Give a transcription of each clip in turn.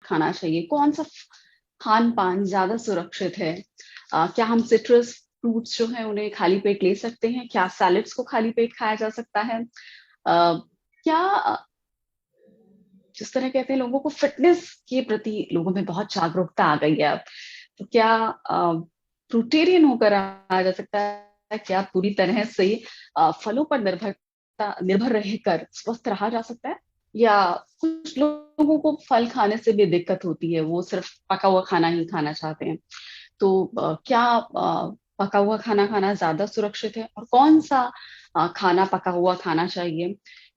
खाना चाहिए? कौन सा खान पान ज्यादा सुरक्षित है? क्या हम सिट्रस फ्रूट्स जो है उन्हें खाली पेट ले सकते हैं? क्या सैलेड्स को खाली पेट खाया जा सकता है? क्या जिस तरह कहते हैं, लोगों को फिटनेस के प्रति लोगों में बहुत जागरूकता आ गई है अब, तो क्या फ्रूटेरियन होकर आ जा सकता है? क्या पूरी तरह से फलों पर निर्भर रहकर स्वस्थ रहा जा सकता है? या कुछ लोगों को फल खाने से भी दिक्कत होती है, वो सिर्फ पका हुआ खाना ही खाना चाहते हैं? तो क्या पका हुआ खाना खाना ज्यादा सुरक्षित है? और कौन सा खाना पका हुआ खाना चाहिए?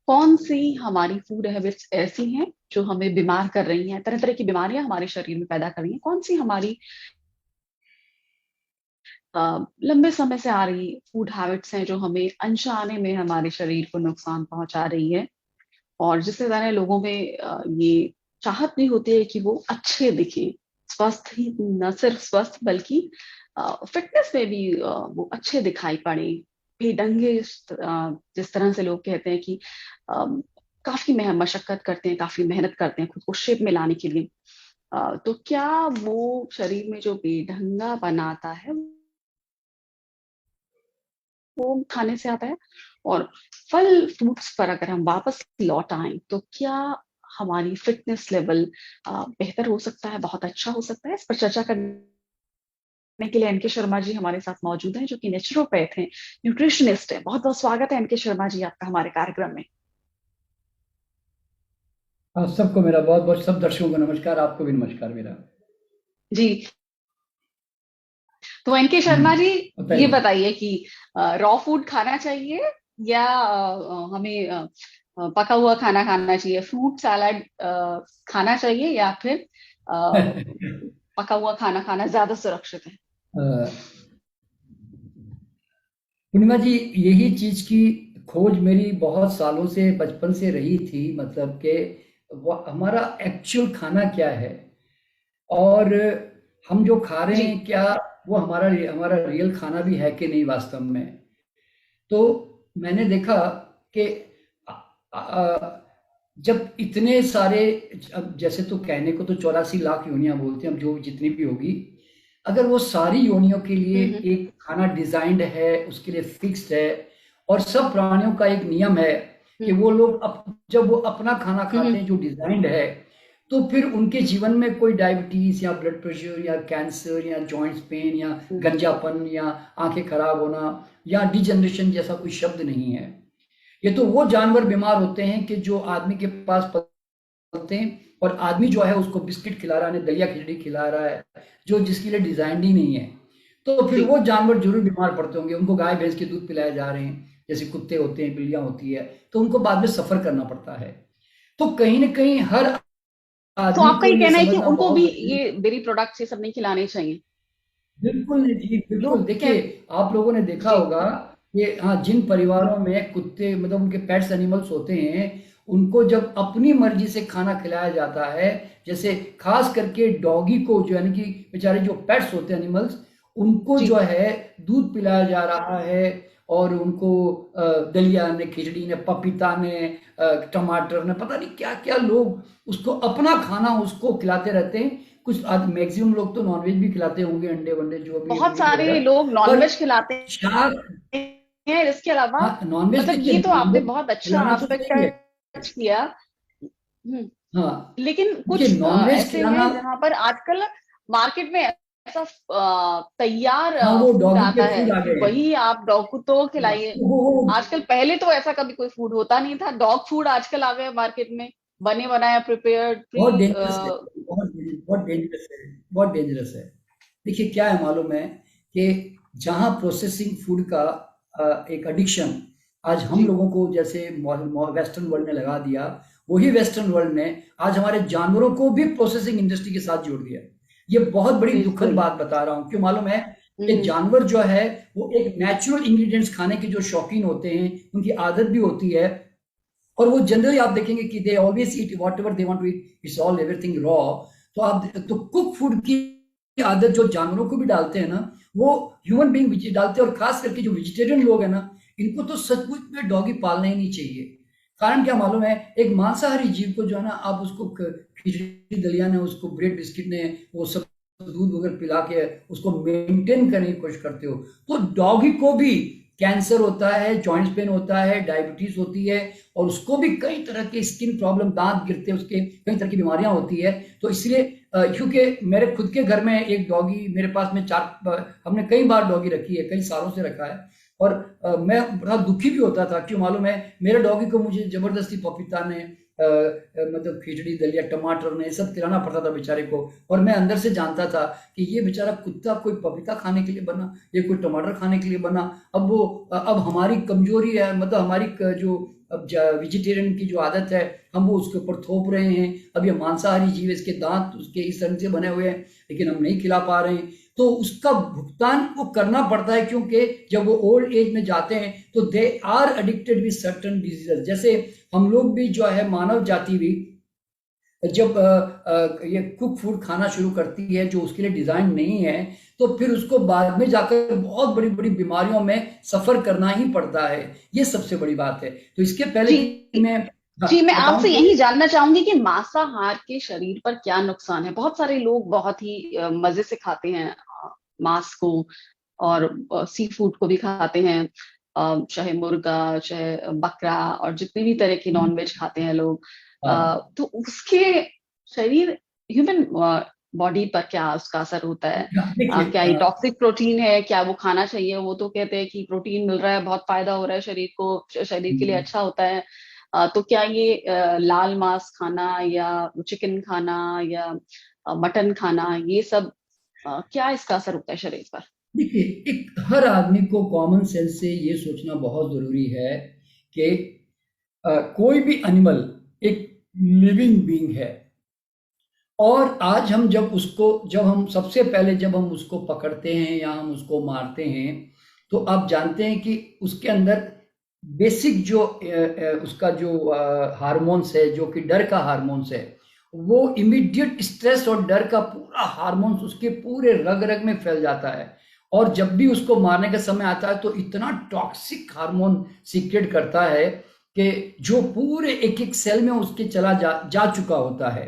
कौन सी हमारी फूड हैबिट्स ऐसी हैं जो हमें बीमार कर रही हैं, तरह तरह की बीमारियां हमारे शरीर में पैदा कर रही हैं? कौन सी हमारी लंबे समय से आ रही फूड हैबिट्स हैं जो हमें अनजाने में हमारे शरीर को नुकसान पहुंचा रही है? और जिससे ज्यादा लोगों में ये चाहत भी होती है कि वो अच्छे दिखें, स्वस्थ ही न सिर्फ स्वस्थ बल्कि फिटनेस में भी वो अच्छे दिखाई पड़े, बेढंगे जिस तरह से लोग कहते हैं कि अ, काफी मशक्कत करते हैं, काफी मेहनत करते हैं खुद को शेप में लाने के लिए। तो क्या वो शरीर में जो बेढंगा बनाता है वो खाने से आता है? और फल फ्रूट्स पर अगर हम वापस लौट आए तो क्या हमारी फिटनेस लेवल बेहतर हो सकता है, बहुत अच्छा हो सकता है? इस पर चर्चा करने के लिए एनके शर्मा जी हमारे साथ मौजूद हैं, जो कि नेचुरोपैथ हैं, न्यूट्रिशनिस्ट है। बहुत बहुत स्वागत है एनके शर्मा जी आपका हमारे कार्यक्रम में। हाँ, सबको मेरा बहुत बहुत, सब दर्शकों को नमस्कार, आपको भी नमस्कार मेरा। जी, तो एनके शर्मा जी, हम्म। ये बताइए। बताइए कि रॉ फूड खाना चाहिए या हमें पका हुआ खाना खाना चाहिए? फ्रूट सैलड खाना चाहिए या फिर पका हुआ खाना खाना ज्यादा सुरक्षित है? अ, पूर्णिमा जी, यही चीज की खोज मेरी बहुत सालों से, बचपन से रही थी। मतलब कि हमारा एक्चुअल खाना क्या है, और हम जो खा रहे जी। हैं क्या वो हमारा हमारा रियल खाना भी है कि नहीं वास्तव में। तो मैंने देखा कि अ, जब इतने सारे, अब जैसे तो कहने को तो 84 लाख योनियां बोलते हैं, अब जो जितनी भी होगी, अगर वो सारी योनियों के लिए हम्म। एक खाना डिजाइंड है, उसके लिए फिक्स्ड है, और सब प्राणियों का एक नियम है कि हम्म। वो लोग जब वो अपना खाना खाते हम्म। हैं जो डिजाइंड है, तो फिर उनके जीवन में कोई डायबिटीज या ब्लड प्रेशर या कैंसर या जॉइंट्स पेन या हम्म। गंजापन या आंखें खराब होना या डिजनरेशन जैसा कोई शब्द नहीं है। ये तो वो जानवर बीमार होते हैं कि जो आदमी के पास पलते हैं, और आदमी जो है उसको बिस्किट खिला रहा है, दलिया खिचड़ी खिला रहा है, जो जिसके लिए डिजाइंड ही नहीं है। तो फिर जी। वो जानवर जरूर बीमार पड़ते होंगे। उनको गाय भैंस के दूध पिलाए जा रहे हैं, जैसे कुत्ते होते हैं, बिल्लियां होती है, तो उनको बाद में सफर करना पड़ता है। तो कहीं ना कहीं हर तो आदमी आपका को ये ये कहना है कि समझना उनको बहुत भी जरूरी है। ये डेयरी प्रोडक्ट्स ये सब नहीं खिलाने चाहिए? बिल्कुल नहीं जी, बिल्कुल। लोग देखिए, कहते। आप लोगों ने देखा जी। होगा कि हाँ, जिन परिवारों में कुत्ते, मतलब उनके पेट्स एनिमल्स होते हैं, उनको जब अपनी मर्जी से खाना खिलाया जाता है, जैसे खास करके डॉगी को, जो यानी कि बेचारे जो पेट्स होते हैं, एनिमल्स, उनको जी। जो है दूध पिलाया जा रहा है, और उनको दलिया ने, खिचड़ी ने, पपीता ने, टमाटर ने, पता नहीं क्या क्या लोग उसको अपना खाना उसको खिलाते रहते हैं। कुछ मैक्सिमम लोग तो नॉनवेज भी खिलाते होंगे, अंडे वंडे जो भी बहुत मीट सारे वगैरह। लोग पर नॉनवेज खिलाते शाक, हैं, इसके अलावा हाँ, नॉनवेज मतलब देखिए, ये तो आपने नॉनवेज बहुत अच्छा खिलाना तो एस्पेक्ट सही है। टच किया। हाँ, लेकिन देखिए, कुछ नॉनवेज ऐसे खिलाना, हैं जहां पर आजकल मार्केट में ऐसा तैयार हाँ, वो फूड डॉगी आता के है फूड आ कि गए हैं। वही आप डॉग को तो हाँ, खिलाइए। वो आजकल, पहले तो ऐसा कभी कोई फूड होता नहीं था, डॉग फूड आजकल आ गए मार्केट में, बने बनाया प्रिपेयर्ड प्री। बहुत डेंजरस है, बहुत डेंजरस है, बहुत डेंजरस है। देखिए, क्या है मालूम है कि जहाँ प्रोसेसिंग फूड का एक एडिक्शन आज हम जी। लोगों को, जैसे वेस्टर्न वर्ल्ड ने लगा दिया, वही वेस्टर्न वर्ल्ड ने आज हमारे जानवरों को भी प्रोसेसिंग इंडस्ट्री के साथ जोड़ दिया। ये बहुत बड़ी दुखद बिल्कुल। बात बता रहा हूँ। क्यों मालूम है कि हम्म। जानवर जो है वो एक नेचुरल इंग्रेडिएंट्स खाने के जो शौकीन होते हैं, उनकी आदत भी होती है, और वो जनरली आप देखेंगे कि they always eat whatever they want to eat, it's all everything raw. तो आप तो कुक फूड की आदत जो जानवरों को भी डालते हैं ना, वो ह्यूमन बीइंग डालते हैं, और खास करके जो वेजिटेरियन लोग हैं ना, इनको तो सचमुच में डॉगी पालना ही नहीं चाहिए। कारण क्या मालूम है, एक मांसाहारी जीव को जो है ना, आप उसको खिचड़ी दलिया ने, उसको ब्रेड बिस्किट ने, वो सब दूध वगैरह पिला के उसको मेंटेन करने की कोशिश करते हो, तो डॉगी को भी कैंसर होता है, जॉइंट्स पेन होता है, डायबिटीज होती है, और उसको भी कई तरह के स्किन प्रॉब्लम, दांत गिरते हैं उसके, कई तरह की बीमारियां होती है। तो इसलिए क्योंकि मेरे खुद के घर में एक डॉगी मेरे पास में हमने कई बार डॉगी रखी है, कई सालों से रखा है, और मैं बड़ा दुखी भी होता था, क्यों मालूम है, मेरे डॉगी को मुझे जबरदस्ती पपीता ने मतलब खिचड़ी दलिया टमाटर ने सब खिलाना पड़ता था बेचारे को, और मैं अंदर से जानता था कि ये बेचारा कुत्ता कोई पपीता खाने के लिए बना, ये कोई टमाटर खाने के लिए बना। अब हमारी कमजोरी है, मतलब हमारी जो अब वेजिटेरियन की जो आदत है, हम वो उसके ऊपर थोप रहे हैं। अब ये मांसाहारी जीव, इसके दांत उसके इस रंग से बने हुए हैं, लेकिन हम नहीं खिला पा रहे हैं, तो उसका भुगतान वो करना पड़ता है, क्योंकि जब वो ओल्ड एज में जाते हैं तो they are addicted with certain diseases. जैसे हम लोग भी जो है, मानव जाति भी जब ये कुक फूड खाना शुरू करती है जो उसके लिए डिजाइन नहीं है, तो फिर उसको बाद में जाकर बहुत बड़ी बड़ी बीमारियों में सफर करना ही पड़ता है। ये सबसे बड़ी बात है। तो इसके पहले जी कि मैं जी, मैं बताऊं आपसे कि यही जानना चाहूंगी कि मांसाहार के शरीर पर क्या नुकसान है। बहुत सारे लोग बहुत ही मजे से खाते हैं मांस को, और सी फूड को भी खाते हैं, चाहे मुर्गा, चाहे बकरा, और जितनी भी तरह की नॉन वेज खाते हैं लोग। हाँ, तो उसके शरीर, ह्यूमन बॉडी पर क्या उसका असर होता है? देखिए, क्या ये टॉक्सिक प्रोटीन है? क्या वो खाना चाहिए? वो तो कहते हैं कि प्रोटीन मिल रहा है, बहुत फायदा हो रहा है शरीर को, शरीर के लिए अच्छा होता है। तो क्या ये लाल मांस खाना या चिकन खाना या मटन खाना, ये सब क्या इसका असर होता है शरीर पर? देखिए, एक हर आदमी को कॉमन सेंस से ये सोचना बहुत जरूरी है कि कोई भी एनिमल एक लिविंग बीइंग है, और आज हम जब हम सबसे पहले जब हम उसको पकड़ते हैं या हम उसको मारते हैं, तो आप जानते हैं कि उसके अंदर बेसिक जो उसका जो हार्मोन्स है, जो कि डर का हार्मोन्स है, वो इमीडिएट स्ट्रेस और डर का पूरा हार्मोन्स उसके पूरे रग रग में फैल जाता है। और जब भी उसको मारने का समय आता है तो इतना टॉक्सिक हार्मोन सीक्रेट करता है कि जो पूरे एक एक सेल में उसके चला जा चुका होता है।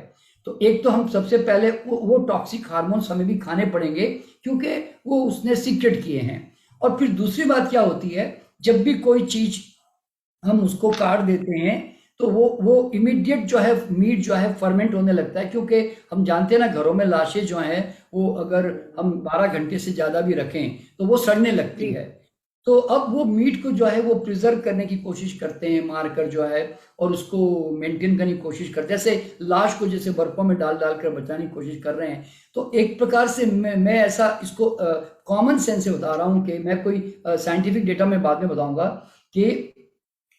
तो एक तो हम सबसे पहले वो टॉक्सिक हार्मोन्स हमें भी खाने पड़ेंगे, क्योंकि वो उसने सीक्रेट किए हैं। और फिर दूसरी बात क्या होती है, जब भी कोई चीज हम उसको काट देते हैं, तो वो इमीडिएट जो है मीट जो है फर्मेंट होने लगता है, क्योंकि हम जानते हैं ना, घरों में लाशें जो हैं, वो अगर हम 12 घंटे से ज्यादा भी रखें तो वो सड़ने लगती जी है। तो अब वो मीट को जो है वो प्रिजर्व करने की कोशिश करते हैं मार कर जो है, और उसको मेंटेन करने की कोशिश करते हैं, जैसे लाश को जैसे बर्फों में डाल डाल कर बचाने की कोशिश कर रहे हैं। तो एक प्रकार से मैं ऐसा इसको कॉमन सेंस से बता रहा हूँ, कि मैं कोई साइंटिफिक डेटा में बाद में बताऊंगा कि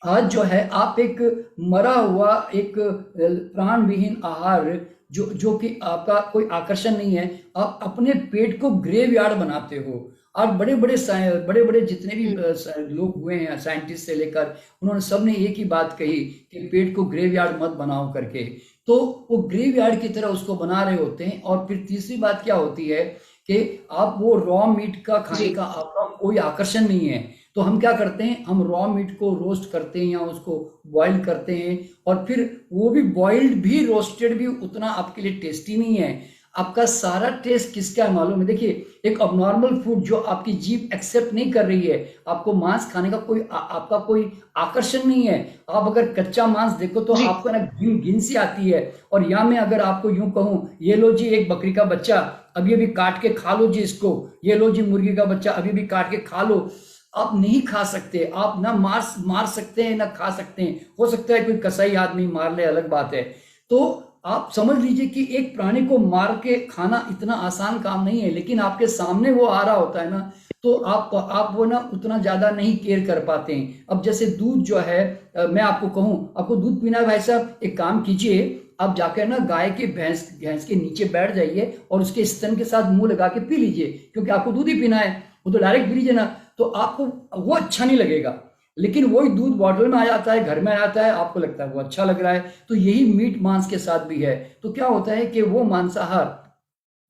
आज जो है आप एक मरा हुआ एक प्राण विहीन आहार, जो कि आपका कोई आकर्षण नहीं है, आप अपने पेट को ग्रेवयार्ड बनाते हो। आज बड़े बड़े जितने भी हम्म लोग हुए हैं, साइंटिस्ट से लेकर, उन्होंने सबने एक ही बात कही कि पेट को ग्रेवयार्ड मत बनाओ करके। तो वो ग्रेवयार्ड की तरह उसको बना रहे होते हैं। और फिर तीसरी बात क्या होती है कि आप वो रॉ मीट का खाने जी का आपका कोई आकर्षण नहीं है, तो हम क्या करते हैं, हम रॉ मीट को रोस्ट करते हैं या उसको बॉईल करते हैं, और फिर वो भी बॉइल्ड भी रोस्टेड भी उतना आपके लिए टेस्टी नहीं है। आपका सारा टेस्ट किसका है मालूम है? देखिए, एक अबनॉर्मल फूड जो आपकी जीभ एक्सेप्ट नहीं कर रही है, आपको मांस खाने का आपका कोई आकर्षण नहीं है। आप अगर कच्चा मांस देखो तो जी आपको ना घिन घिन सी आती है। और या मैं अगर आपको यूं कहूं, ये लो जी एक बकरी का बच्चा, अभी अभी काट के खा लो जी इसको, ये लो जी मुर्गी का बच्चा, अभी भी काट के खा लो, आप नहीं खा सकते। आप ना मार सकते हैं ना खा सकते हैं। हो सकता है कोई कसाई आदमी मार ले, अलग बात है। तो आप समझ लीजिए कि एक प्राणी को मार के खाना इतना आसान काम नहीं है, लेकिन आपके सामने वो आ रहा होता है ना, तो आप वो ना उतना ज्यादा नहीं केयर कर पाते हैं। अब जैसे दूध जो है, मैं आपको कहूं, आपको दूध पीना है भाई साहब, एक काम कीजिए, आप जाकर ना गाय के भैंस भैंस के नीचे बैठ जाइए और उसके स्तन के साथ मुंह लगा के पी लीजिए, क्योंकि आपको दूध ही पीना है। वो तो डायरेक्ट पी लीजिए ना, तो आपको वो अच्छा नहीं लगेगा। लेकिन वही दूध बॉटल में आ जाता है, घर में आ जाता है, आपको लगता है वो अच्छा लग रहा है। तो यही मीट मांस के साथ भी है। तो क्या होता है कि वो मांसाहार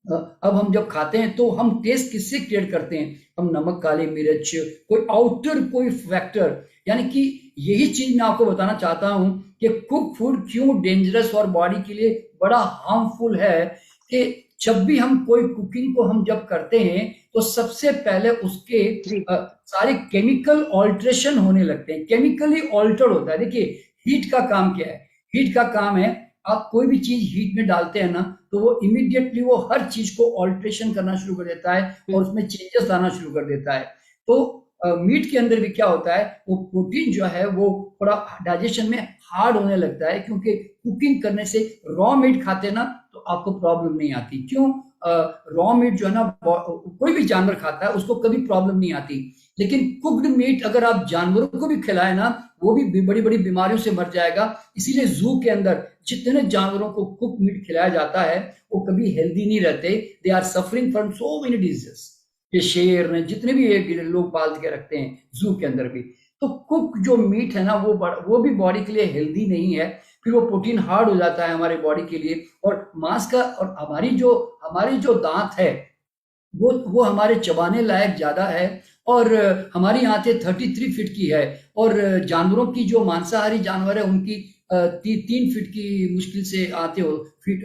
अब हम जब खाते हैं तो हम टेस्ट किससे क्रिएट करते हैं? हम नमक, काली मिर्च, कोई आउटर कोई फैक्टर, यानी कि यही चीज मैं आपको बताना चाहता हूं कि कुक फूड क्यों डेंजरस और बॉडी के लिए बड़ा हार्मफुल है। कि जब भी हम कोई कुकिंग को हम जब करते हैं तो सबसे पहले उसके जी। सारे केमिकल ऑल्ट्रेशन होने लगते हैं, केमिकली ऑल्टर्ड होता है। देखिए, हीट का काम क्या है? हीट का काम है, आप कोई भी चीज हीट में डालते हैं ना, तो वो इमीडिएटली वो हर चीज को ऑल्ट्रेशन करना शुरू कर देता है और हम्म। उसमें चेंजेस लाना शुरू कर देता है। तो मीट के अंदर भी क्या होता है, वो प्रोटीन जो है वो थोड़ा डाइजेशन में हार्ड होने लगता है, क्योंकि कुकिंग करने से रॉ मीट खाते ना तो आपको प्रॉब्लम नहीं आती। क्यों? रॉ मीट जो है ना, कोई भी जानवर खाता है उसको कभी प्रॉब्लम नहीं आती, लेकिन कुक्ड मीट अगर आप जानवरों को भी खिलाए ना, वो भी बड़ी बड़ी बीमारियों से मर जाएगा। इसीलिए जू के अंदर जितने जानवरों को कुक मीट खिलाया जाता है वो कभी हेल्दी नहीं रहते, they are suffering from so many diseases. ये शेर ने जितने भी ये लोग पाल के रखते हैं जू के अंदर भी, तो कुक जो मीट है ना वो भी बॉडी के लिए हेल्दी नहीं है। फिर वो प्रोटीन हार्ड हो जाता है हमारे बॉडी के लिए, और मांस का, और हमारी जो दांत है वो हमारे चबाने लायक ज्यादा है। और हमारी आंतें 33 फीट की है, और जानवरों की जो मांसाहारी जानवर है उनकी 3 फीट की मुश्किल से आते हो फीट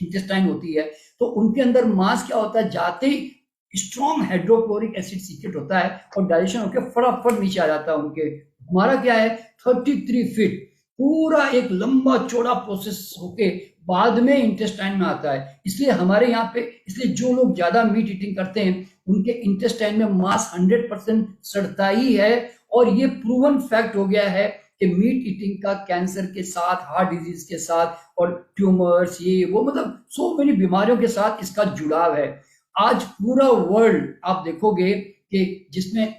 इंटेस्टाइन होती है। तो उनके अंदर मांस क्या होता है, जाते ही स्ट्रॉन्ग हाइड्रोक्लोरिक एसिड सीक्रेट होता है और डाइजेशन होकर फटाफट नीचे आ जाता है उनके। हमारा क्या है, 33 फीट पूरा एक लंबा चौड़ा प्रोसेस होके बाद में इंटेस्टाइन में आता है। इसलिए हमारे यहाँ पे, इसलिए जो लोग ज्यादा मीट ईटिंग करते हैं उनके इंटेस्टाइन में मांस 100% सड़ता ही है। और ये प्रूवन फैक्ट हो गया है कि मीट ईटिंग का कैंसर के साथ, हार्ट डिजीज के साथ, और ट्यूमर्स, ये वो, मतलब सो मेनी बीमारियों के साथ इसका जुड़ाव है। आज पूरा वर्ल्ड आप देखोगे कि जिसमें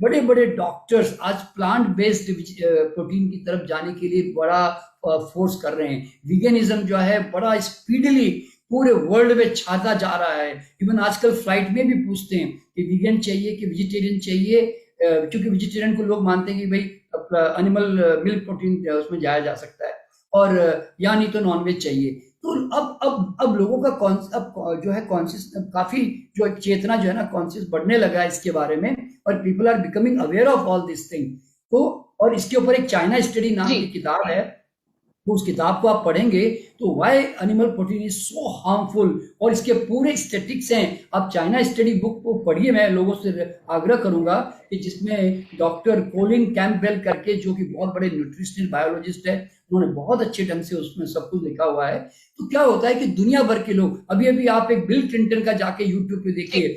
बड़े बड़े डॉक्टर्स आज प्लांट बेस्ड प्रोटीन की तरफ जाने के लिए बड़ा फोर्स कर रहे हैं। वीगनिज्म जो है बड़ा स्पीडली पूरे वर्ल्ड में छाता जा रहा है। इवन आजकल फ्लाइट में भी पूछते हैं कि वीगन चाहिए कि वेजिटेरियन चाहिए, क्योंकि वेजिटेरियन को लोग मानते हैं कि भाई एनिमल मिल्क प्रोटीन उसमें जाया जा सकता है, और या नहीं तो नॉनवेज चाहिए। तो अब लोगों का अब जो है कॉन्शियस, काफी जो चेतना जो है ना, कॉन्शियस बढ़ने लगा है इसके बारे में, और people are becoming aware of all this thing. तो और इसके ऊपर एक चाइना स्टडी नाम जी। की किताब है, तो उस किताब को आप पढ़ेंगे तो why animal protein is so harmful, और इसके पूरे स्टेटिक्स हैं। आप चाइना स्टडी बुक को पढ़िए, मैं लोगों से आग्रह करूंगा कि जिसमें डॉक्टर कोलिन कैम्पबेल करके, जो कि बहुत बड़े न्यूट्रिशनल बायोलॉजिस्ट है, उन्होंने बहुत अच्छे ढंग से उसमें सब कुछ लिखा हुआ है। तो क्या होता है कि दुनिया भर के लोग, अभी अभी आप एक बिल क्लिंटन का जाके यूट्यूब पे देखिए,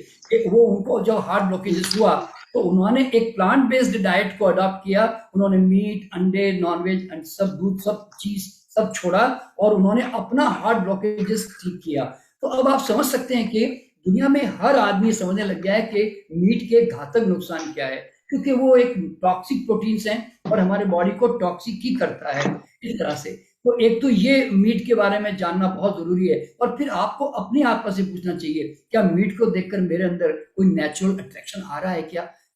वो उनको जब हार्ट ब्लॉकेजेस हुआ तो उन्होंने एक प्लांट बेस्ड डाइट को अडॉप्ट किया। उन्होंने मीट, अंडे, नॉनवेज एंड सब दूध, सब चीज सब छोड़ा, और उन्होंने अपना हार्ट ब्लॉकेजेस ठीक किया। तो अब आप समझ सकते हैं कि दुनिया में हर आदमी समझने लग गया है कि मीट के घातक नुकसान क्या है, क्योंकि वो एक टॉक्सिक प्रोटीन्स हैं और हमारे बॉडी को टॉक्सिक ही करता है इस तरह से। तो एक तो ये मीट के बारे में जानना बहुत जरूरी है, और फिर आपको अपने आप से पूछना चाहिए, क्या मीट को देखकर मेरे अंदर कोई नेचुरल अट्रैक्शन आ रहा है?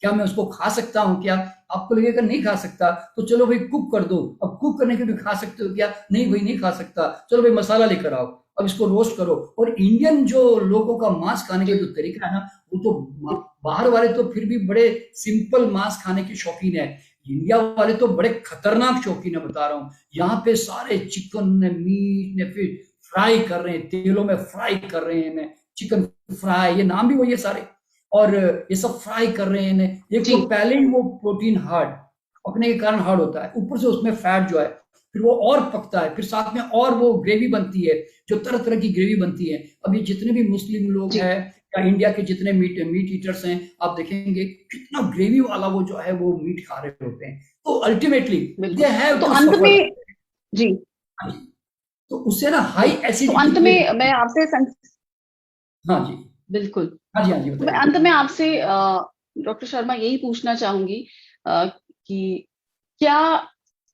क्या मैं उसको खा सकता हूँ? क्या आपको लगेगा नहीं खा सकता, तो चलो भाई कुक कर दो। अब कुक करने के भी खा सकते हो क्या? नहीं भाई नहीं खा सकता, चलो भाई मसाला लेकर आओ, अब इसको रोस्ट करो। और इंडियन जो लोगों का मांस खाने का जो तरीका है ना, वो तो बाहर वाले तो फिर भी बड़े सिंपल मांस खाने के शौकीन है, इंडिया वाले तो बड़े खतरनाक शौकीन है, बता रहा हूँ। यहाँ पे सारे चिकन ने, मीट ने, फिर फ्राई कर रहे हैं, तेलों में फ्राई कर रहे हैं, चिकन फ्राई, ये नाम भी वही है सारे, और ये सब फ्राई कर रहे हैं। एक जी। तो पहले ही वो प्रोटीन हार्ड पकने के कारण हार्ड होता है, ऊपर से उसमें फैट जो है, फिर वो और पकता है, फिर साथ में और वो ग्रेवी बनती है, जो तरह तरह की ग्रेवी बनती है। अब ये जितने भी मुस्लिम लोग जी। हैं या इंडिया के जितने मीट ईटर्स हैं, आप देखेंगे कितना ग्रेवी वाला वो जो है वो मीट खा रहे होते हैं। तो अल्टीमेटली बिल्कुल। दे हैव तो टू अंत सफर। में, जी, तो उससे ना जी, हाई तो एसिडिटी अंत के। में मैं आपसे हाँ जी। बिल्कुल। हाँ जी, हाँ जी, तो मैं बताइए। अंत में आपसे डॉक्टर शर्मा यही पूछना चाहूंगी कि क्या,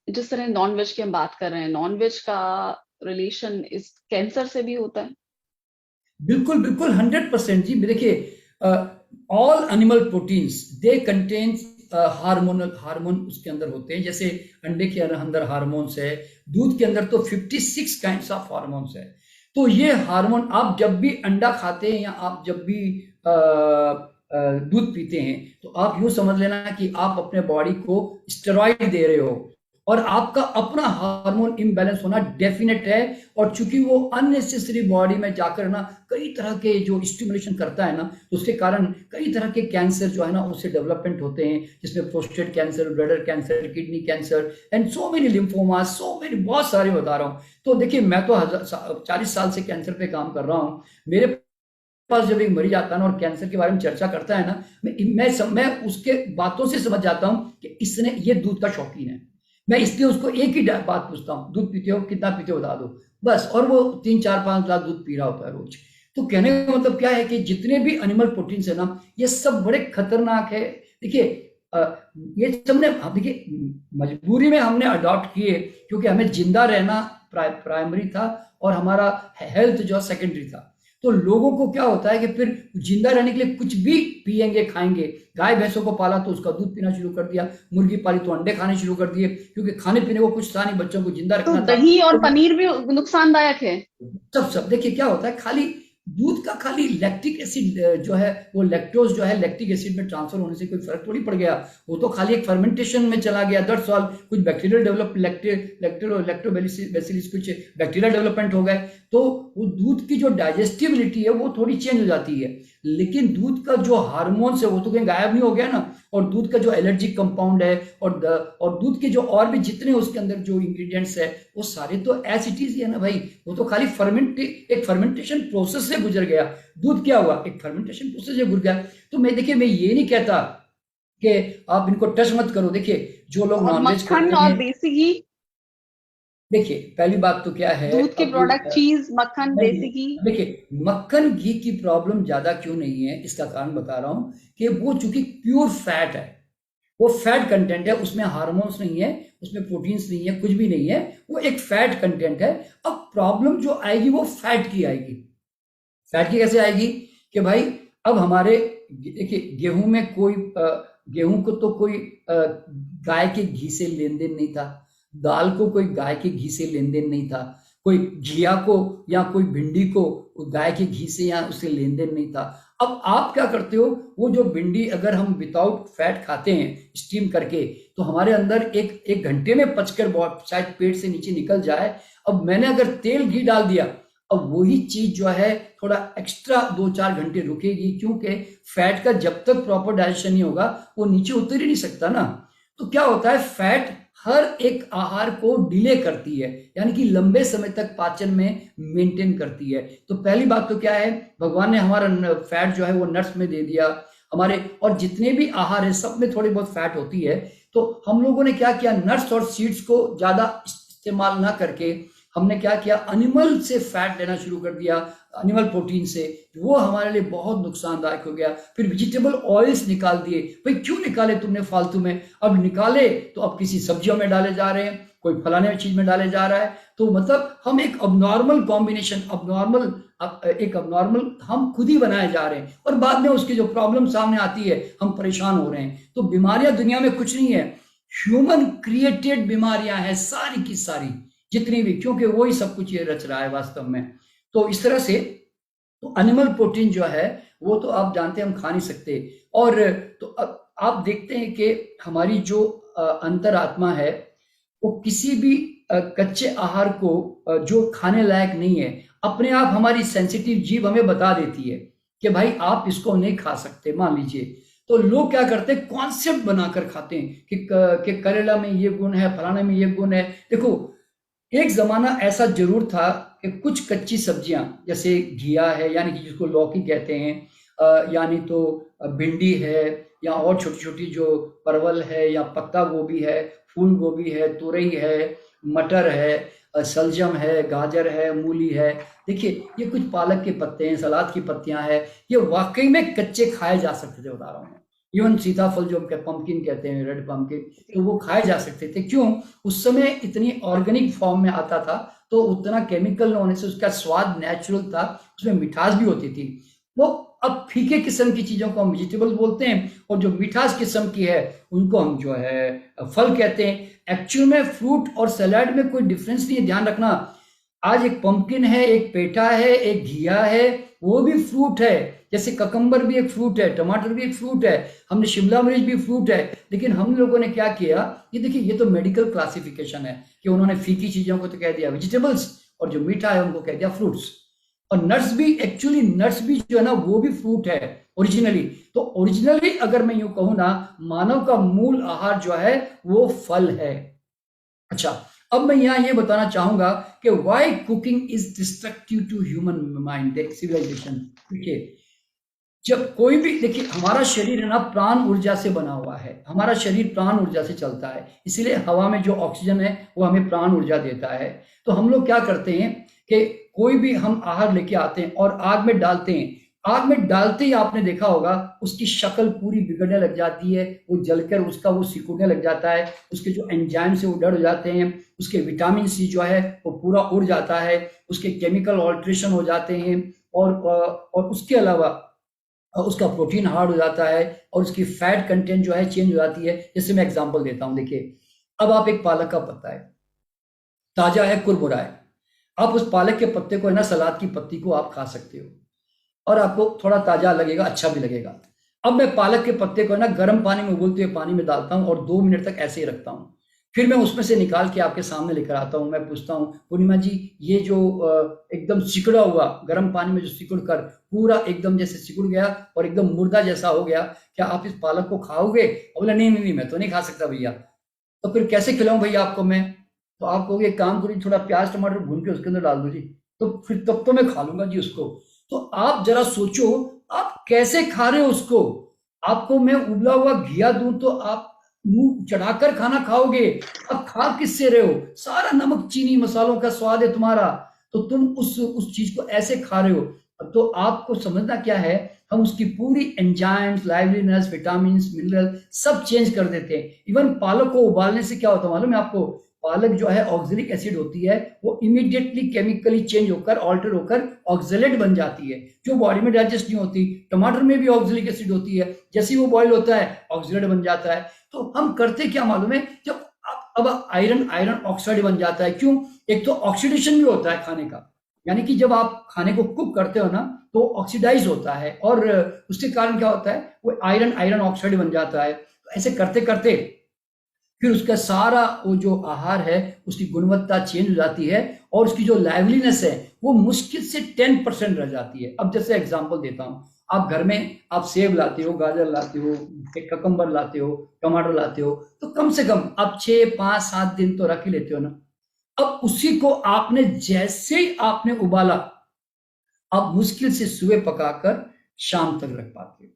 जिस तरह नॉन वेज की हम बात कर रहे हैं, नॉन वेज का रिलेशन इस कैंसर से भी होता है? बिल्कुल बिल्कुल 100% जी। देखिए, all animal proteins they contain hormone उसके अंदर होते हैं। जैसे अंडे के अंदर हार्मोन्स है, दूध के अंदर तो 56 काइंड्स ऑफ हार्मोन्स है। तो ये हार्मोन, आप जब भी अंडा खाते हैं या आप जब भी दूध पीते हैं, तो आप यूं समझ लेना कि आप अपने बॉडी को स्टेरॉइड दे रहे हो, और आपका अपना हार्मोन इम्बैलेंस होना डेफिनेट है। और चूंकि वो अननेसेसरी बॉडी में जाकर ना कई तरह के जो स्टिमुलेशन करता है ना, तो उसके कारण कई तरह के कैंसर जो है ना उससे डेवलपमेंट होते हैं, जिसमें prostate cancer, bladder cancer, kidney cancer and so many lymphoma, so many, बहुत सारे बता रहा हूँ। तो देखिए, मैं तो 40 साल से कैंसर पे काम कर रहा हूँ। मेरे पास जब एक मरीज आता है ना और कैंसर के बारे में चर्चा करता है ना, मैं उसके बातों से समझ जाता हूँ कि इसने, ये दूध का शौकीन है। मैं इसलिए उसको एक ही बात पूछता हूँ, दूध पीते हो, कितना पीते हो बता दो, बस। और वो 3 4 5 ग्लास दूध पी रहा होता है रोज। तो कहने का मतलब क्या है कि जितने भी एनिमल प्रोटीन्स है ना, ये सब बड़े खतरनाक है। देखिए, ये सबने, देखिए, मजबूरी में हमने अडॉप्ट किए, क्योंकि हमें जिंदा रहना प्राइमरी था और हमारा हेल्थ जो सेकेंडरी था। तो लोगों को क्या होता है कि फिर जिंदा रहने के लिए कुछ भी पिएंगे, खाएंगे। गाय भैंसों को पाला तो उसका दूध पीना शुरू कर दिया, मुर्गी पाली तो अंडे खाने शुरू कर दिए, क्योंकि खाने पीने को कुछ था नहीं, बच्चों को जिंदा तो रखना था। दही और तो पनीर भी नुकसानदायक है। सब देखिए क्या होता है, खाली दूध का खाली लैक्टिक एसिड जो है, वो लैक्टोज जो है लैक्टिक एसिड में ट्रांसफर होने से कोई फर्क थोड़ी पड़ गया। वो तो खाली एक फर्मेंटेशन में चला गया, दैट्स ऑल। कुछ बैक्टीरियल डेवलप, लैक्टोबैसिलस कुछ बैक्टीरिया डेवलपमेंट हो गए, तो वो दूध की जो डाइजेस्टिबिलिटी है वो थोड़ी चेंज हो जाती है। लेकिन दूध का जो हार्मोन्स है वो तो कहीं गायब नहीं हो गया ना। और दूध का जो एलर्जिक कंपाउंड है और दूध के जो और भी जितने उसके अंदर जो इंग्रेडिएंट्स है, वो सारे तो एज इट इज ही है ना भाई। वो तो खाली एक फर्मेंटेशन प्रोसेस से गुजर गया। दूध क्या हुआ, एक फर्मेंटेशन प्रोसेस से गुजर गया। तो मैं, देखिए, मैं ये नहीं कहता कि आप इनको टच मत करो। देखिए, जो लोग और नॉनवेज मक्खन खाते और हैं, देसी घी, देखिए पहली बात तो क्या है, दूध के अब प्रोडक्ट, चीज, मक्खन, नहीं, देसी घी। देखिए, मक्खन घी की प्रॉब्लम ज्यादा क्यों नहीं है, इसका कारण बता रहा हूं कि वो चूंकि प्योर फैट है, वो फैट कंटेंट है, उसमें हार्मोन्स नहीं है, उसमें प्रोटीन्स नहीं है, कुछ भी नहीं है, वो एक फैट कंटेंट है। अब प्रॉब्लम जो आएगी वो फैट की आएगी। फैट की कैसे आएगी कि भाई, अब हमारे, देखिए, गेहूं में कोई गेहूं को तो कोई गाय के घी से लेन देन नहीं था, दाल को कोई गाय के घी से लेन देन नहीं था, कोई घिया को या कोई भिंडी को गाय के घी से या उससे लेन देन नहीं था। अब आप क्या करते हो, वो जो भिंडी अगर हम विदाउट फैट खाते हैं स्टीम करके, तो हमारे अंदर एक घंटे में पचकर शायद पेट से नीचे निकल जाए। अब मैंने अगर तेल घी डाल दिया, अब वही चीज जो है थोड़ा एक्स्ट्रा 2 4 घंटे रुकेगी, क्योंकि फैट का जब तक प्रॉपर डाइजेशन नहीं होगा वो नीचे उतर ही नहीं सकता ना। तो क्या होता है, फैट हर एक आहार को डिले करती है, यानी कि लंबे समय तक पाचन में मेंटेन करती है। तो पहली बात तो क्या है, भगवान ने हमारा फैट जो है वो नट्स में दे दिया हमारे, और जितने भी आहार है सब में थोड़ी बहुत फैट होती है। तो हम लोगों ने क्या किया, नट्स और सीड्स को ज्यादा इस्तेमाल ना करके हमने क्या किया, एनिमल से फैट लेना शुरू कर दिया, एनिमल प्रोटीन से। वो हमारे लिए बहुत नुकसानदायक हो गया। फिर वेजिटेबल ऑयल्स निकाल दिए। भाई क्यों निकाले तुमने फालतू में? अब निकाले तो अब किसी सब्जियों में डाले जा रहे हैं, कोई फलाने चीज में डाले जा रहा है। तो मतलब हम एक अबनॉर्मल कॉम्बिनेशन, एक अबनॉर्मल हम खुद ही बनाए जा रहे हैं, और बाद में उसकी जो प्रॉब्लम सामने आती है हम परेशान हो रहे हैं। तो बीमारियां दुनिया में कुछ नहीं है, ह्यूमन क्रिएटेड बीमारियां हैं सारी की सारी, जितनी भी, क्योंकि वही सब कुछ ये रच रहा है वास्तव में। तो इस तरह से, तो एनिमल प्रोटीन जो है वो तो आप जानते हैं हम खा नहीं सकते। और तो अब आप देखते हैं कि हमारी जो अंतरात्मा है वो किसी भी कच्चे आहार को जो खाने लायक नहीं है, अपने आप हमारी सेंसिटिव जीभ हमें बता देती है कि भाई आप इसको नहीं खा सकते, मान लीजिए। तो लोग क्या करते हैं, कॉन्सेप्ट बनाकर खाते हैं कि करेला में ये गुण है, फलाने में ये गुण है। देखो, एक जमाना ऐसा जरूर था कि कुछ कच्ची सब्जियां, जैसे घिया है, यानी कि जिसको लौकी कहते हैं, यानी तो भिंडी है, या और छोटी छोटी जो परवल है, या पत्ता गोभी है, फूल गोभी है, तुरई है, मटर है, सलजम है, गाजर है, मूली है। देखिए, ये कुछ पालक के पत्ते हैं, सलाद की पत्तियां हैं, ये वाकई में कच्चे खाए जा सकते थे, बता रहा हूँ। इवन सीताफल जो पंपकिन कहते हैं, रेड पंपकिन, तो वो खाए जा सकते थे। क्यों? उस समय इतनी ऑर्गेनिक फॉर्म में आता था, तो उतना केमिकल न होने से उसका स्वाद नेचुरल था, उसमें मिठास भी होती थी। वो अब फीके किस्म की चीजों को हम वेजिटेबल बोलते हैं, और जो मिठास किस्म की है उनको हम जो है फल कहते हैं। एक्चुअल में फ्रूट और सलाद में कोई डिफरेंस नहीं है, ध्यान रखना। आज एक पंपकिन है, एक पेठा है, एक घिया है, वो भी फ्रूट है। जैसे ककम्बर भी एक फ्रूट है, टमाटर भी एक फ्रूट है, हमने शिमला मिर्च भी फ्रूट है। लेकिन हम लोगों ने क्या किया, ये देखिए ये तो मेडिकल क्लासिफिकेशन है कि उन्होंने फीकी चीजों को तो कह दिया वेजिटेबल्स, और जो मीठा है उनको कह दिया फ्रूट्स। और नट्स भी, एक्चुअली नट्स भी जो है ना वो भी फ्रूट है ओरिजिनली। तो ओरिजिनली अगर मैं यूं कहूं ना, मानव का मूल आहार जो है वो फल है। अच्छा, अब मैं यहां ये बताना चाहूंगा कि why cooking is destructive to human mind civilization. देखिए, जब कोई भी, देखिए हमारा शरीर है ना प्राण ऊर्जा से बना हुआ है, हमारा शरीर प्राण ऊर्जा से चलता है, इसीलिए हवा में जो ऑक्सीजन है वो हमें प्राण ऊर्जा देता है। तो हम लोग क्या करते हैं कि कोई भी हम आहार लेके आते हैं और आग में डालते हैं, आग में डालते ही आपने देखा होगा उसकी शक्ल पूरी बिगड़ने लग जाती है, वो जलकर उसका वो सिकुड़ने लग जाता है, उसके जो एंजाइम से वो डर हो जाते हैं, उसके विटामिन सी जो है वो पूरा उड़ जाता है, उसके केमिकल ऑल्ट्रेशन हो जाते हैं, और उसके अलावा उसका प्रोटीन हार्ड हो जाता है, और उसकी फैट कंटेंट जो है चेंज हो जाती है। जैसे मैं एग्जांपल देता हूं, देखिए अब आप एक पालक का पत्ता है, ताजा है, कुरमुरा है, आप उस पालक के पत्ते को है ना, सलाद की पत्ती को आप खा सकते हो, और आपको थोड़ा ताजा लगेगा, अच्छा भी लगेगा। अब मैं पालक के पत्ते को है ना गर्म पानी में, उबलते हुए पानी में डालता हूँ और 2 मिनट तक ऐसे ही रखता हूँ। फिर मैं उसमें से निकाल के आपके सामने लेकर आता हूँ। मैं पूछता हूँ, पूर्णिमा जी ये जो एकदम सिकुड़ा हुआ गर्म पानी में जो सिकुड़ कर पूरा एकदम जैसे सिकुड़ गया और एकदम मुर्दा जैसा हो गया, क्या आप इस पालक को खाओगे? और बोला नहीं नहीं नहीं, मैं तो नहीं खा सकता भैया। तो फिर कैसे खिलाऊं भैया आपको मैं? तो आप कहोगे एक काम करो, थोड़ा प्याज टमाटर भून के उसके अंदर डाल दो जी, तो फिर तब तो मैं खा लूंगा जी उसको। तो आप जरा सोचो, आप कैसे खा रहे हो उसको? आपको मैं उबला हुआ घिया दूं तो आप मुंह चढ़ाकर खाना खाओगे, आप खा किससे रहे हो? सारा नमक चीनी मसालों का स्वाद है तुम्हारा, तो तुम उस चीज को ऐसे खा रहे हो। तो आपको समझना क्या है, हम उसकी पूरी एंजाइम्स, लाइवलीनेस, विटामिन, मिनरल सब चेंज कर देते हैं। इवन पालक को उबालने से क्या होता है मालूम है आपको? पालक जो है ऑक्जेलिक एसिड होती है, वो इमीडिएटली केमिकली चेंज होकर, ऑल्टर होकर ऑक्जेलेट बन जाती है, जो बॉडी में डाइजेस्ट नहीं होती। टमाटर में भी ऑक्जेलिक एसिड होती है, जैसे ही वो बॉयल होता है ऑक्जेलेट बन जाता है। तो हम करते क्या मालूम है, जब अब आयरन ऑक्साइड बन जाता है। क्यों? एक तो ऑक्सीडेशन भी होता है खाने का, यानी कि जब आप खाने को कुक करते हो ना तो ऑक्सीडाइज होता है, और उसके कारण क्या होता है, वो आयरन ऑक्साइड बन जाता है। तो ऐसे करते करते फिर उसका सारा वो जो आहार है उसकी गुणवत्ता चेंज हो जाती है, और उसकी जो लाइवलीनेस है वो मुश्किल से 10% रह जाती है। अब जैसे एग्जांपल देता हूँ, आप घर में आप सेब लाते हो, गाजर लाते हो, ककम्बर लाते हो, टमाटर लाते हो, तो कम से कम आप 6, 5, 7 दिन तो रख ही लेते हो ना। अब उसी को आपने जैसे ही आपने उबाला, आप मुश्किल से सुबह पकाकर शाम तक रख पाते हो,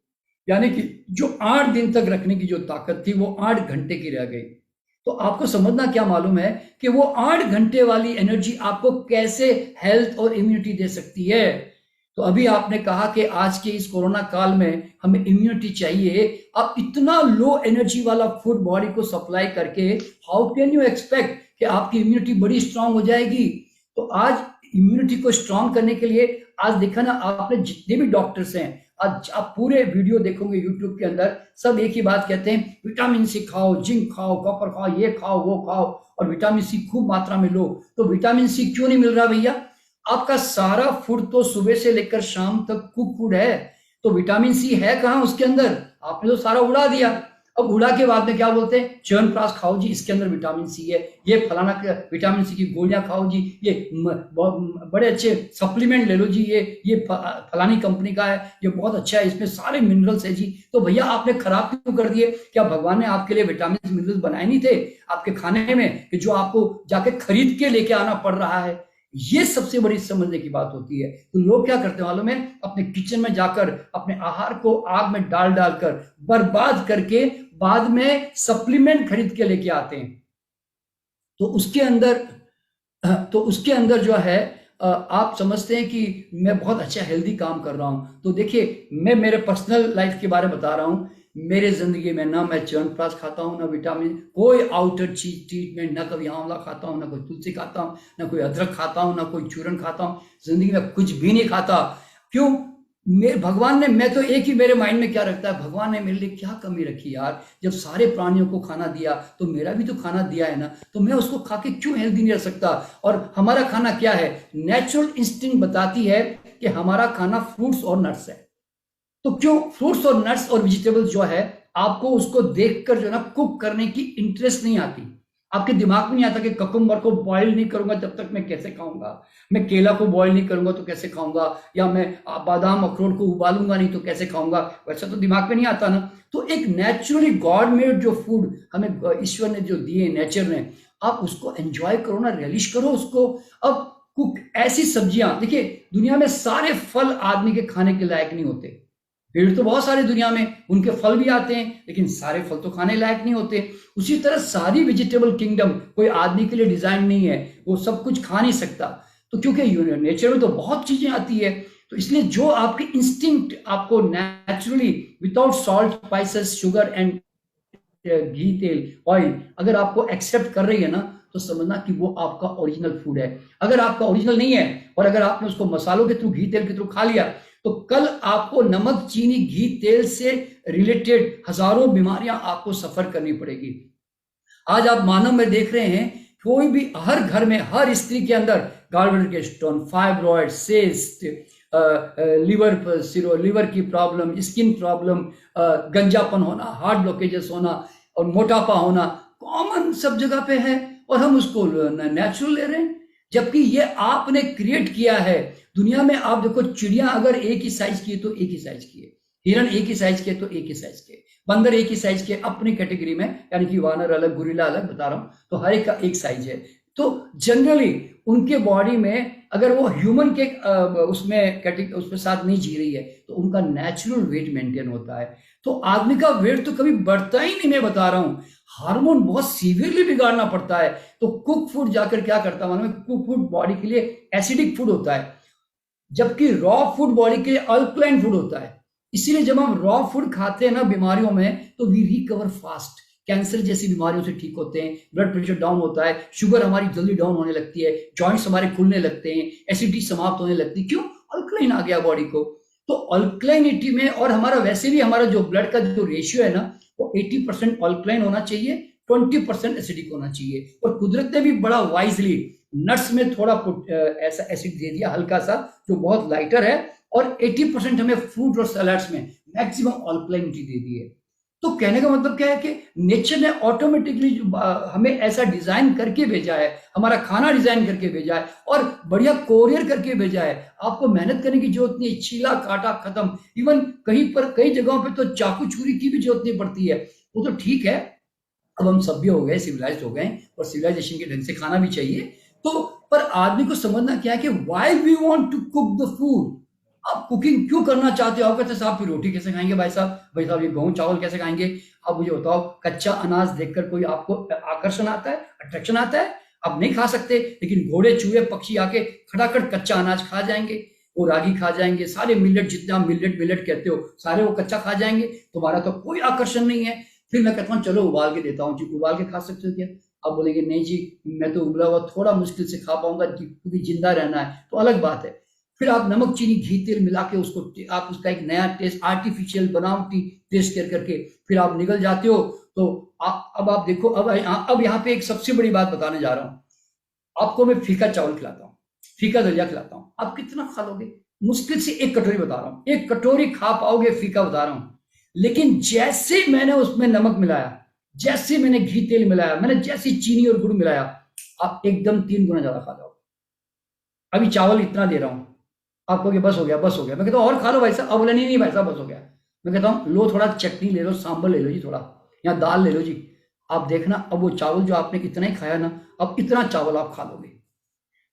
यानी कि जो 8 दिन तक रखने की जो ताकत थी वो 8 घंटे की रह गई। तो आपको समझना क्या मालूम है कि वो 8 घंटे वाली एनर्जी आपको कैसे हेल्थ और इम्यूनिटी दे सकती है। तो अभी आपने कहा कि आज के इस कोरोना काल में हमें इम्यूनिटी चाहिए। अब इतना लो एनर्जी वाला फूड बॉडी को सप्लाई करके हाउ कैन यू एक्सपेक्ट कि आपकी इम्यूनिटी बड़ी स्ट्रांग हो जाएगी? तो आज इम्यूनिटी को स्ट्रांग करने के लिए, आज देखा ना आपने, जितने भी डॉक्टर्स हैं, आज आप पूरे वीडियो देखोगे यूट्यूब के अंदर, सब एक ही बात कहते हैं, विटामिन सी खाओ, जिंक खाओ, कॉपर खाओ, ये खाओ वो खाओ, और विटामिन सी खूब मात्रा में लो। तो विटामिन सी क्यों नहीं मिल रहा भैया? आपका सारा फूड तो सुबह से लेकर शाम तक कुक फूड है, तो विटामिन सी है कहाँ उसके अंदर? आपने तो सारा उड़ा दिया। अब उड़ा के बाद में क्या बोलते हैं, च्यवनप्राश खाओ जी, इसके अंदर विटामिन सी है, ये फलाना विटामिन सी की गोलियां खाओ जी, ये बड़े अच्छे सप्लीमेंट ले लो जी, ये फलानी कंपनी का है, ये बहुत अच्छा है, इसमें सारे मिनरल्स है जी। तो भैया आपने खराब क्यों कर दिए? क्या भगवान ने आपके लिए विटामिन मिनरल्स बनाए नहीं थे आपके खाने में, कि जो आपको जाके खरीद के लेके आना पड़ रहा है? ये सबसे बड़ी समझने की बात होती है। तो लोग क्या करते हैं मालूम है, अपने किचन में जाकर अपने आहार को आग में डाल डालकर बर्बाद करके बाद में सप्लीमेंट खरीद के लेके आते हैं। तो उसके अंदर जो है, आप समझते हैं कि मैं बहुत अच्छा हेल्दी काम कर रहा हूं। तो देखिए, मैं मेरे पर्सनल लाइफ के बारे में बता रहा हूं। मेरे जिंदगी में ना मैं च्यवनप्राश खाता हूं, ना विटामिन, कोई आउटर चीज ट्रीटमेंट, ना कभी आंवला खाता हूं, ना कोई तुलसी खाता हूं, ना कोई अदरक खाता हूं, ना कोई चूरन खाता हूं, जिंदगी में कुछ भी नहीं खाता। क्यों? भगवान ने, मैं तो एक ही मेरे माइंड में क्या रखता है, भगवान ने मेरे लिए क्या कमी रखी यार, जब सारे प्राणियों को खाना दिया तो मेरा भी तो खाना दिया है ना, तो मैं उसको खा के क्यों हेल्दी नहीं रह सकता। और हमारा खाना क्या है, नेचुरल इंस्टिंक्ट बताती है कि हमारा खाना फ्रूट्स और नट्स है। तो क्यों फ्रूट्स और नट्स और वेजिटेबल्स जो है, आपको उसको देखकर जो है ना कुक करने की इंटरेस्ट नहीं आती, आपके दिमाग में नहीं आता कि ककुम्बर को बॉईल नहीं करूंगा जब तक मैं कैसे खाऊंगा, मैं केला को बॉईल नहीं करूंगा तो कैसे खाऊंगा, या मैं बादाम अखरोट को उबालूंगा नहीं तो कैसे खाऊंगा, वैसा तो दिमाग में नहीं आता ना। तो एक नेचुरली गॉड मेड जो फूड हमें ईश्वर ने जो दिए, नेचर ने, आप उसको एंजॉय करो ना, रियलिश करो उसको। अब कुक ऐसी सब्जियां, देखिए दुनिया में सारे फल आदमी के खाने के लायक नहीं होते, पेड़ तो बहुत सारे दुनिया में, उनके फल भी आते हैं, लेकिन सारे फल तो खाने लायक नहीं होते। उसी तरह सारी वेजिटेबल किंगडम कोई आदमी के लिए डिजाइन नहीं है, वो सब कुछ खा नहीं सकता। तो क्योंकि नेचर में तो बहुत चीजें आती है, तो इसलिए जो आपके इंस्टिंक्ट आपको naturally without salt, spices, sugar and ghee, तेल, ऑयल अगर आपको एक्सेप्ट कर रही है ना, तो समझना कि वो आपका ओरिजिनल फूड है। अगर आपका ओरिजिनल नहीं है और अगर आपने उसको मसालों के थ्रू, घी तेल के थ्रू खा लिया, तो कल आपको नमक, चीनी, घी, तेल से रिलेटेड हजारों बीमारियां आपको सफर करनी पड़ेगी। आज आप मानव में देख रहे हैं, कोई भी हर घर में, हर स्त्री के अंदर गॉलब्लैडर के स्टोन, फाइब्रॉइड, सिस्ट, लिवर की प्रॉब्लम, स्किन प्रॉब्लम, गंजापन होना, हार्ट ब्लॉकेजेस होना और मोटापा होना कॉमन सब जगह पे है, और हम उसको नेचुरल ले रहे हैं, जबकि ये आपने क्रिएट किया है। दुनिया में आप देखो, चिड़िया अगर एक ही साइज की है तो एक ही साइज की है, हिरन एक ही साइज के तो एक ही साइज के, बंदर एक ही साइज के अपनी कैटेगरी में, यानी कि वानर अलग, गुरिल्ला अलग, बता रहा हूं, तो हर एक का एक साइज है। तो जनरली उनके बॉडी में, अगर वो ह्यूमन के उसमें साथ नहीं जी रही है, तो उनका नेचुरल वेट मेंटेन होता है। तो आदमी का वेट तो कभी बढ़ता ही नहीं, मैं बता रहा हूं, हार्मोन बहुत सीवियरली बिगाड़ना पड़ता है। तो कुक फूड जाकर क्या करता है मालूम है, कुक फूड बॉडी के लिए एसिडिक फूड होता है, जबकि रॉ फूड बॉडी के लिए अल्कलाइन फूड होता है। इसीलिए जब हम रॉ फूड खाते हैं ना बीमारियों में, तो वी रिकवर फास्ट, कैंसर जैसी बीमारियों से ठीक होते हैं, ब्लड प्रेशर डाउन होता है, शुगर हमारी जल्दी डाउन होने लगती है, जॉइंट्स हमारे खुलने लगते हैं, एसिडिटी समाप्त होने लगती है। क्यों? अल्कलाइन आ गया बॉडी को। तो अल्कलाइनिटी में, और हमारा वैसे भी हमारा जो ब्लड का जो रेशियो है ना, वो 80% अल्कलाइन होना चाहिए, 20% एसिडिक होना चाहिए। और कुदरत ने भी बड़ा वाइजली नट्स में थोड़ा ऐसा एसिड दे दिया हल्का सा, जो बहुत लाइटर है, और 80% हमें फ्रूट और सलाड्स में मैक्सिमम अल्कलाइनिटी दे दी है। तो कहने का मतलब क्या है कि नेचर ने ऑटोमेटिकली हमें ऐसा डिजाइन करके भेजा है, हमारा खाना डिजाइन करके भेजा है, और बढ़िया कोरियर करके भेजा है। आपको मेहनत करने की जरूरत नहीं है, छीला काटा खत्म। इवन कहीं पर, कई जगहों पे तो चाकू छुरी की भी जरूरत नहीं पड़ती है। वो तो ठीक है, अब हम सभ्य हो गए, सिविलाइज्ड हो गए, और सिविलाइजेशन के ढंग से खाना भी चाहिए। तो पर आदमी को समझना क्या है कि why we want to cook the food. आप कुकिंग क्यों करना चाहते हो? आप कहते हैं साहब फिर रोटी कैसे खाएंगे भाई साहब, भाई साहब ये गेहूं चावल कैसे खाएंगे? आप मुझे बताओ, कच्चा अनाज देखकर कोई आपको आकर्षण आता है, अट्रैक्शन आता है? आप नहीं खा सकते, लेकिन घोड़े, चूहे, पक्षी आके खड़ाखड़ कच्चा अनाज खा जाएंगे, वो रागी खा जाएंगे, सारे मिलेट, जितना मिलेट मिलेट कहते हो सारे वो कच्चा खा जाएंगे, तुम्हारा तो कोई आकर्षण नहीं है। फिर मैं कहता हूँ चलो उबाल के देता हूँ जी, उबाल के खा सकते हो क्या? आप बोलेंगे नहीं जी, मैं तो उबला हुआ थोड़ा मुश्किल से खा पाऊंगा, क्योंकि जिंदा रहना है, तो अलग बात है। फिर आप नमक, चीनी, घी, तेल मिला के उसको, आप उसका एक नया टेस्ट, आर्टिफिशियल बनावटी टेस्ट कर करके फिर आप निकल जाते हो। तो अब आप देखो, अब यहाँ पे एक सबसे बड़ी बात बताने जा रहा हूँ। आपको मैं फीका चावल खिलाता हूँ, फीका दलिया खिलाता हूँ, आप कितना खा लोगे? मुश्किल से एक कटोरी बता रहा हूँ, एक कटोरी खा पाओगे फीका, बता रहा हूँ। लेकिन जैसे मैंने उसमें नमक मिलाया, जैसे मैंने घी तेल मिलाया, मैंने जैसी चीनी और गुड़ मिलाया, आप एकदम 3 गुना ज्यादा खा जाओगे। अभी चावल इतना दे रहा हूं, आप कहोगे बस हो गया, बस हो गया। मैं कहता हूं और खा लो भाई साहब। अब बोले नहीं नहीं भाई साहब बस हो गया। मैं कहता हूं लो थोड़ा चटनी ले लो, सांभर ले लो जी, थोड़ा या दाल ले लो जी। आप देखना, अब वो चावल जो आपने कितना ही खाया ना, अब इतना चावल आप खा लोगे।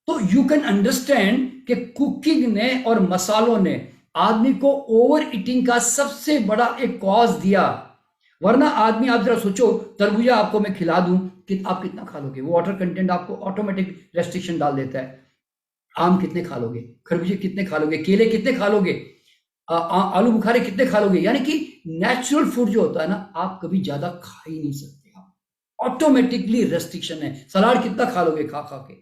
तो यू कैन अंडरस्टैंड कि कुकिंग ने और मसालों ने आदमी को ओवर ईटिंग का सबसे बड़ा एक कॉज दिया। वरना आदमी, आप जरा सोचो, तरबूजा आपको मैं खिला दूं कि आप कितना खा लोगे? वो वाटर कंटेंट आपको ऑटोमेटिक रेस्ट्रिक्शन डाल देता है। आम कितने खा लोगे? खरबूजे कितने खा लोगे? केले कितने खा लोगे? आलू बुखारे कितने खा लोगे? यानी कि नेचुरल फूड जो होता है ना, आप कभी ज्यादा खा ही नहीं सकते, आप ऑटोमेटिकली रेस्ट्रिक्शन है। सलाद कितना खा लोगे खा खा के?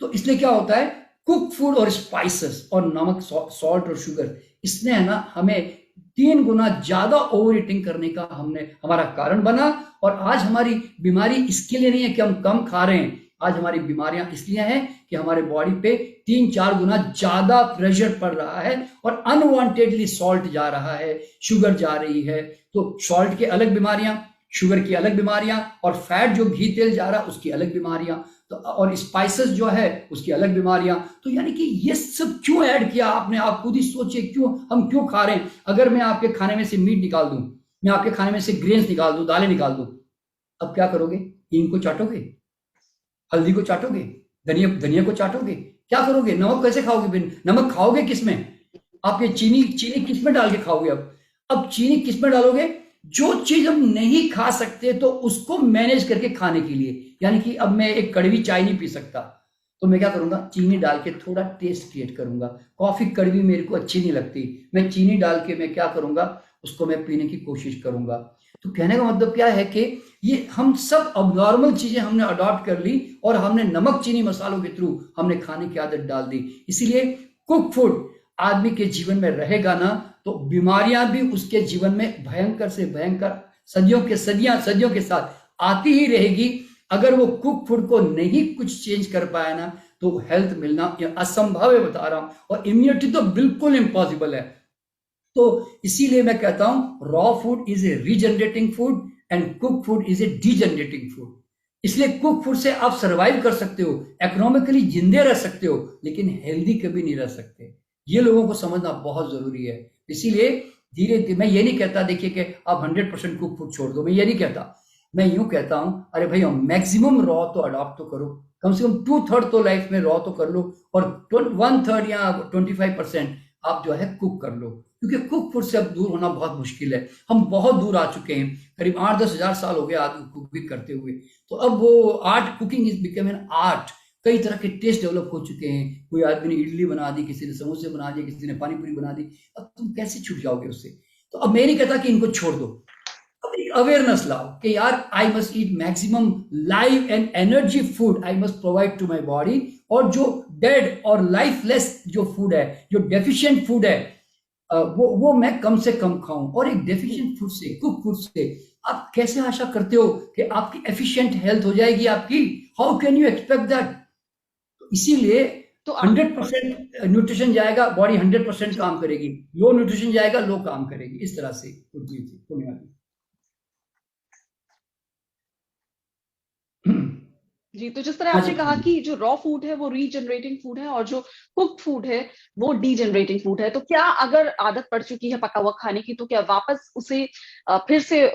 तो इसलिए क्या होता है, कुक फूड और स्पाइसेस और नमक, सॉल्ट और शुगर, इसने है ना हमें 3 गुना ज्यादा ओवर ईटिंग करने का हमारा कारण बना। और आज हमारी बीमारी इसके लिए नहीं है कि हम कम खा रहे हैं, आज हमारी बीमारियां इसलिए हैं कि हमारे बॉडी पे 3-4 गुना ज्यादा प्रेशर पड़ रहा है और अनवांटेडली सॉल्ट जा रहा है, शुगर जा रही है। तो सॉल्ट की अलग बीमारियां, शुगर की अलग बीमारियां, और फैट जो घी तेल जा रहा है उसकी अलग बीमारियां, तो और स्पाइसेस जो है उसकी अलग बीमारियां। तो यानी कि ये सब क्यों ऐड किया आपने? आप खुद ही सोचिए, हम क्यों खा रहे हैं? अगर मैं आपके खाने में से मीट निकाल दूं, मैं आपके खाने में से ग्रेन्स निकाल दूं, दालें निकाल दूं, अब क्या करोगे? हींग को चाटोगे, हल्दी को चाटोगे, धनिया धनिया को चाटोगे, क्या करोगे? नमक कैसे खाओगे? बिन नमक खाओगे किसमें? आप ये चीनी चीनी किसमें डाल के खाओगे? अब चीनी किसमें डालोगे? जो चीज हम नहीं खा सकते तो उसको मैनेज करके खाने के लिए, यानी कि अब मैं एक कड़वी चाय नहीं पी सकता, तो मैं क्या करूंगा? चीनी डाल के थोड़ा टेस्ट क्रिएट करूंगा। कॉफी कड़वी मेरे को अच्छी नहीं लगती, मैं चीनी डाल के मैं क्या करूंगा? उसको मैं पीने की कोशिश करूंगा। तो कहने का मतलब क्या है कि ये हम सब अबनॉर्मल चीजें हमने अडॉप्ट कर ली और हमने नमक चीनी मसालों के थ्रू हमने खाने की आदत डाल दी। इसीलिए कुक फूड आदमी के जीवन में रहेगा ना, तो बीमारियां भी उसके जीवन में भयंकर से भयंकर सदियों के साथ आती ही रहेगी। अगर वो कुक फूड को नहीं कुछ चेंज कर पाया ना, तो हेल्थ मिलना असंभव है, बता रहा हूं, और इम्यूनिटी तो बिल्कुल इम्पॉसिबल है। तो इसीलिए मैं कहता हूं raw food is a regenerating food and cook food is a degenerating food. इसलिए कुक फूड से आप सरवाइव कर सकते हो, इकोनॉमिकली जिंदे रह सकते हो, लेकिन हेल्दी कभी नहीं रह सकते। ये लोगों को समझना बहुत जरूरी है। इसीलिए धीरे धीरे, मैं ये नहीं कहता देखिए कि आप 100% कुक फूड छोड़ दो, मैं ये नहीं कहता। मैं यूं कहता हूं, अरे भाई मैक्सिमम रॉ तो अडॉप्ट तो करो, कम से कम 2/3 तो लाइफ में रॉ तो कर लो, और 1/3 या 25% आप जो है कुक कर लो। क्योंकि कुक फूड से अब दूर होना बहुत मुश्किल है। हम बहुत दूर आ चुके हैं, करीब 8-10 हजार साल हो गए आदमी कुकिंग करते हुए। तो अब वो art, cooking is become an art. कई तरह के टेस्ट डेवलप हो चुके हैं। कोई आदमी ने इडली बना दी, किसी ने समोसे बना दिए, किसी ने पानी पूरी बना दी। अब तुम कैसे छूट जाओगे उससे? तो अब मैं नहीं कहता कि इनको छोड़ दो, अवेयरनेस लाओ कि यार I must eat maximum live and energy food I must provide to my body. और जो डेड और लाइफलेस जो फूड है, जो डेफिशिएंट फूड है, वो मैं कम से कम खाऊं। और एक डेफिशिएंट फूड से, कुक फूड से आप कैसे आशा करते हो कि आपकी एफिशिएंट हेल्थ हो जाएगी आपकी? How can you expect that? इसीलिए तो 100% न्यूट्रिशन जाएगा, बॉडी 100% काम करेगी। लो न्यूट्रिशन जाएगा, लो काम करेगी। इस तरह से होने वाली। जी, तो जिस तरह हाँ आपने जी। कहा कि जो रॉ फूड है वो रीजनरेटिंग फूड है और जो कुक फूड है वो डीजनरेटिंग फूड है, तो क्या अगर आदत पड़ चुकी है पका हुआ खाने की, तो क्या वापस उसे फिर से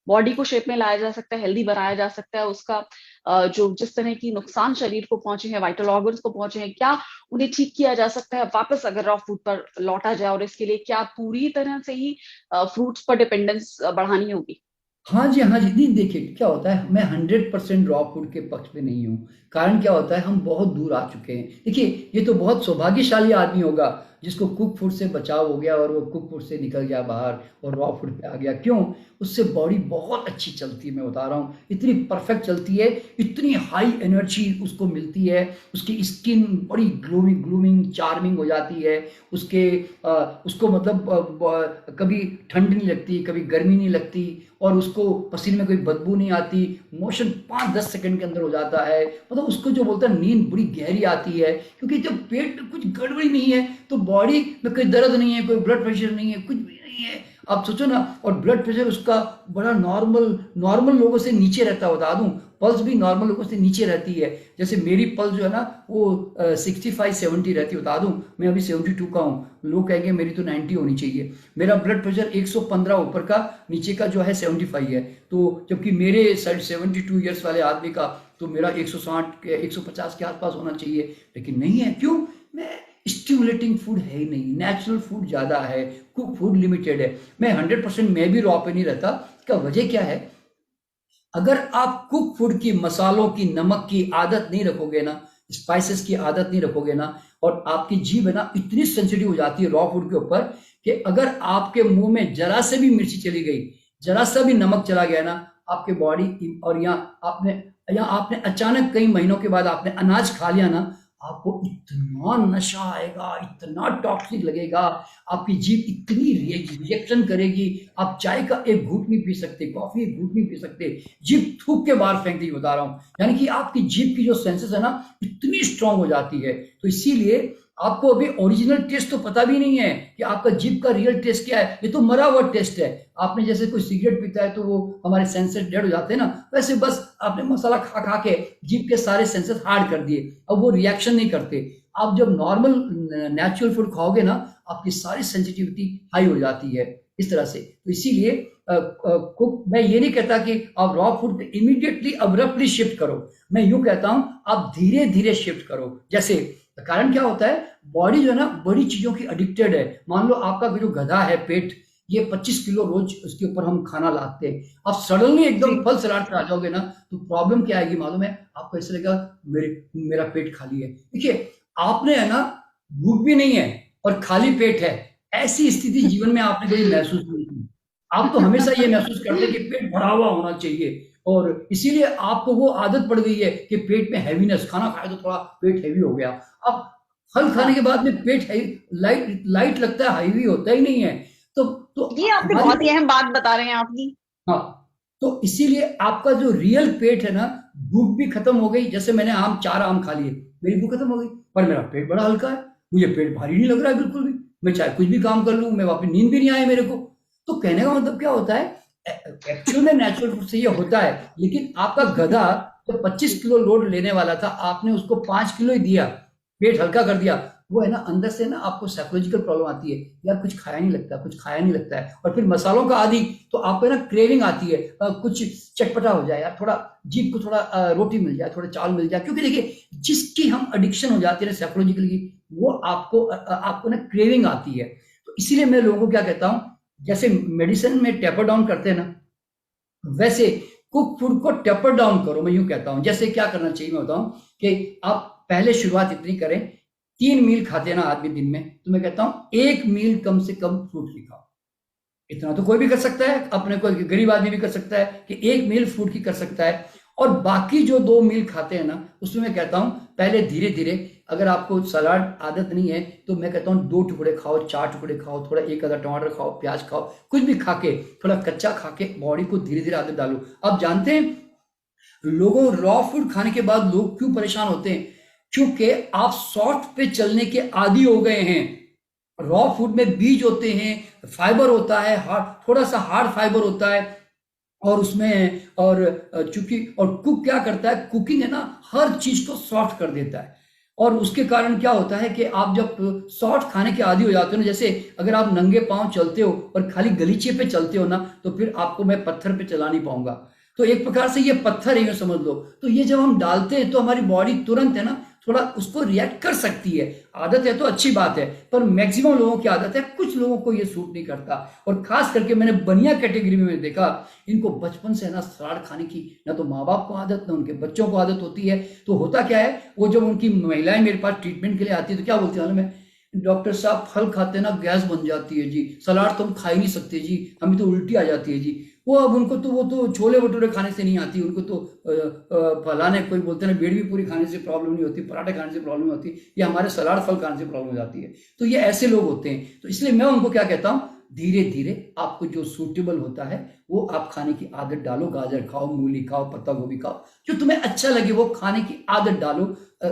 बॉडी को शेप में लाया जा सकता है, हेल्दी बनाया जा सकता है? उसका जो जिस तरह की नुकसान शरीर को पहुंचे हैं, वाइटल ऑर्गन्स को पहुंचे हैं, क्या उन्हें ठीक किया जा सकता है वापस अगर रॉ फूड पर लौटा जाए? और इसके लिए क्या पूरी तरह से ही फ्रूट्स पर डिपेंडेंस बढ़ानी होगी? हाँ जी, हाँ जी। नहीं, देखिए क्या होता है, मैं 100% रॉ फूड के पक्ष में नहीं हूँ। कारण क्या होता है, हम बहुत दूर आ चुके हैं। देखिए, ये तो बहुत सौभाग्यशाली आदमी होगा जिसको कुक फूड से बचाव हो गया और वो कुक फूड से निकल गया बाहर और रॉ फूड पे आ गया। क्यों? उससे बॉडी बहुत अच्छी चलती है, मैं बता रहा हूँ। इतनी परफेक्ट चलती है, इतनी हाई एनर्जी उसको मिलती है, उसकी स्किन बड़ी ग्लूमिंग चार्मिंग हो जाती है। उसको मतलब कभी ठंड नहीं लगती, कभी गर्मी नहीं लगती, और उसको पसीने में कोई बदबू नहीं आती। मोशन 5-10 सेकंड के अंदर हो जाता है। मतलब उसको जो बोलता है नींद बड़ी गहरी आती है, क्योंकि जब पेट में कुछ गड़बड़ी नहीं है तो बॉडी में कोई दर्द नहीं है, कोई ब्लड प्रेशर नहीं है, कुछ भी नहीं है। आप सोचो ना, और ब्लड प्रेशर उसका बड़ा नॉर्मल लोगों से नीचे रहता है, बता दूं। पल्स भी नॉर्मल लोगों से नीचे रहती है। जैसे मेरी पल्स जो है ना वो 65-70 रहती है, बता दूं। मैं अभी 72 का हूँ। लोग कहेंगे मेरी तो 90 होनी चाहिए। मेरा ब्लड प्रेशर 115 ऊपर का, नीचे का जो है 75 है। तो जबकि मेरे 72 ईयर्स वाले आदमी का तो मेरा 160 150 के आसपास होना चाहिए, लेकिन नहीं है। क्यों? मैं स्टिमुलेटिंग फूड है ही नहीं, नेचुरल फूड ज्यादा है, कुक फूड लिमिटेड है। मैं 100% मैं भी रॉ पे नहीं रहता। इसका वजह क्या है? अगर आप कुक फूड की, मसालों की, नमक की आदत नहीं रखोगे ना, स्पाइसेस की आदत नहीं रखोगे ना, और आपकी जीभ है ना इतनी सेंसिटिव हो जाती है रॉ फूड के ऊपर कि अगर आपके मुंह में जरा से भी मिर्ची चली गई, जरा सा भी नमक चला गया ना, आपके बॉडी, और यहाँ आपने अचानक कई महीनों के बाद आपने अनाज खा लिया ना, आपको इतना नशा आएगा, इतना टॉक्सिक लगेगा, आपकी जीभ इतनी रिएक्शन करेगी, आप चाय का एक घूंट नहीं पी सकते, कॉफी एक घूंट नहीं पी सकते, जीभ थूक के बाहर फेंक दी, बता रहा हूँ। यानी कि आपकी जीभ की जो सेंसेस है ना, इतनी स्ट्रांग हो जाती है। तो इसीलिए आपको अभी ओरिजिनल टेस्ट तो पता भी नहीं है कि आपका जीभ का रियल टेस्ट क्या है, ये तो मरा हुआ टेस्ट है। आपने जैसे कोई सिगरेट पीता है तो वो हमारे सेंसर डेड हो जाते हैं ना, वैसे बस आपने मसाला खा खा के जीभ के सारे सेंसर हार्ड कर दिए, अब वो रिएक्शन नहीं करते। आप जब नॉर्मल नेचुरल फूड खाओगे ना, आपकी सारी सेंसिटिविटी हाई हो जाती है इस तरह से। तो इसीलिए कुक, मैं ये नहीं कहता कि आप रॉ फूड पे इमीडिएटली अब्रप्टली शिफ्ट करो, मैं यूं कहता हूं आप धीरे धीरे शिफ्ट करो। जैसे कारण क्या होता है, बॉडी जो है ना बड़ी चीजों की एडिक्टेड है। मान लो आपका जो गधा है पेट, ये 25 किलो रोज उसके ऊपर हम खाना लाते हैं, आप सडनली एकदम फल सलाद पे आ जाओगे ना, तो प्रॉब्लम क्या आएगी मालूम है आपको? ऐसा लगेगा मेरा पेट खाली है। देखिए, आपने है ना भूख भी नहीं है और खाली पेट है, ऐसी स्थिति जीवन में आपने कभी महसूस नहीं की। आप तो हमेशा ये महसूस करते हैं कि पेट भरा हुआ होना चाहिए, और इसीलिए आपको वो आदत पड़ गई है कि पेट में हैवीनेस, खाना खाए तो थोड़ा पेट हैवी हो गया। अब फल खाने के बाद में पेट लाइट लाइट लगता है, हैवी होता ही नहीं है। तो ये आपने बहुत ही अहम बात बता रहे हैं आपकी। हाँ, तो इसीलिए आपका जो रियल पेट है ना, भूख भी खत्म हो गई। जैसे मैंने 4 आम खा लिए, मेरी भूख खत्म हो गई, पर मेरा पेट बड़ा हल्का है, मुझे पेट भारी नहीं लग रहा है बिल्कुल भी। मैं चाहे कुछ भी काम कर लूं, मैं वापस नींद भी नहीं आए मेरे को। तो कहने का मतलब क्या होता है, एक्चुअल में नेचुरल फूड से ये होता है। लेकिन आपका गधा जो 25 किलो लोड लेने वाला था, आपने उसको 5 किलो ही दिया, पेट हल्का कर दिया, वो है ना अंदर से ना आपको साइकोलॉजिकल प्रॉब्लम आती है, यार कुछ खाया नहीं लगता, कुछ खाया नहीं लगता है। और फिर मसालों का आदि, तो आपको ना क्रेविंग आती है, कुछ चटपटा हो जाए यार, थोड़ा जीभ को थोड़ा रोटी मिल जाए, थोड़ा चावल मिल जाए। क्योंकि देखिए, जिसकी हम एडिक्शन हो जाती है ना साइकोलॉजिकली, वो आपको ना क्रेविंग आती है। तो इसीलिए मैं लोगों को क्या कहता हूँ, जैसे मेडिसिन में टेपर डाउन करते हैं ना, वैसे कुक फूड को टेपर डाउन करो। मैं यूं कहता हूं, जैसे क्या करना चाहिए मैं बताऊं कि आप पहले शुरुआत इतनी करें, 3 मील खाते हैं ना आदमी दिन में, तो मैं कहता हूं 1 मील कम से कम फ्रूट की खाओ। इतना तो कोई भी कर सकता है, अपने को गरीब आदमी भी कर सकता है कि 1 मील फ्रूट की कर सकता है। और बाकी जो 2 मील खाते हैं ना, उसमें मैं कहता हूं पहले धीरे धीरे, अगर आपको सलाद आदत नहीं है तो मैं कहता हूं 2 टुकड़े खाओ, 4 टुकड़े खाओ, थोड़ा 1 आधा टमाटर खाओ, प्याज खाओ, कुछ भी खा के, थोड़ा कच्चा खा के बॉडी को धीरे धीरे आदत डालो। आप जानते हैं लोगों, रॉ फूड खाने के बाद लोग क्यों परेशान होते हैं? क्योंकि आप सॉफ्ट पे चलने के आदी हो गए हैं। रॉ फूड में बीज होते हैं, फाइबर होता है, हार्ड, थोड़ा सा हार्ड फाइबर होता है, और उसमें और चूंकि और कुक क्या करता है, कुकिंग है ना हर चीज को सॉफ्ट कर देता है। और उसके कारण क्या होता है कि आप जब सॉफ्ट खाने के आदी हो जाते हो ना, जैसे अगर आप नंगे पांव चलते हो और खाली गलीचे पे चलते हो ना, तो फिर आपको मैं पत्थर पे चला नहीं पाऊंगा। तो एक प्रकार से ये पत्थर है, समझ लो। तो ये जब हम डालते हैं तो हमारी बॉडी तुरंत है ना थोड़ा उसको रिएक्ट कर सकती है। आदत है तो अच्छी बात है, पर मैक्सिमम लोगों की आदत है, कुछ लोगों को ये सूट नहीं करता। और खास करके मैंने बनिया कैटेगरी में देखा, इनको बचपन से ना सलाद खाने की ना तो माँ बाप को आदत, ना उनके बच्चों को आदत होती है। तो होता क्या है, वो जब उनकी महिलाएं मेरे पास ट्रीटमेंट के लिए आती है तो क्या बोलती है मैं, डॉक्टर साहब फल खाते ना गैस बन जाती है जी, सलाद तो हम खा ही नहीं सकते जी, हमें तो उल्टी आ जाती है जी। वो अब उनको तो वो तो छोले भटूरे खाने से नहीं आती, उनको तो फलाने कोई बोलते हैं ना बेड़वी पूरी खाने से प्रॉब्लम नहीं होती, पराठे खाने से प्रॉब्लम होती, या हमारे सलाद फल खाने से प्रॉब्लम हो जाती है। तो ये ऐसे लोग होते हैं। तो इसलिए मैं उनको क्या कहता हूँ, धीरे धीरे आपको जो सूटेबल होता है वो आप खाने की आदत डालो। गाजर खाओ, मूली खाओ, पत्ता गोभी खाओ, जो तुम्हें अच्छा लगे वो खाने की आदत डालो।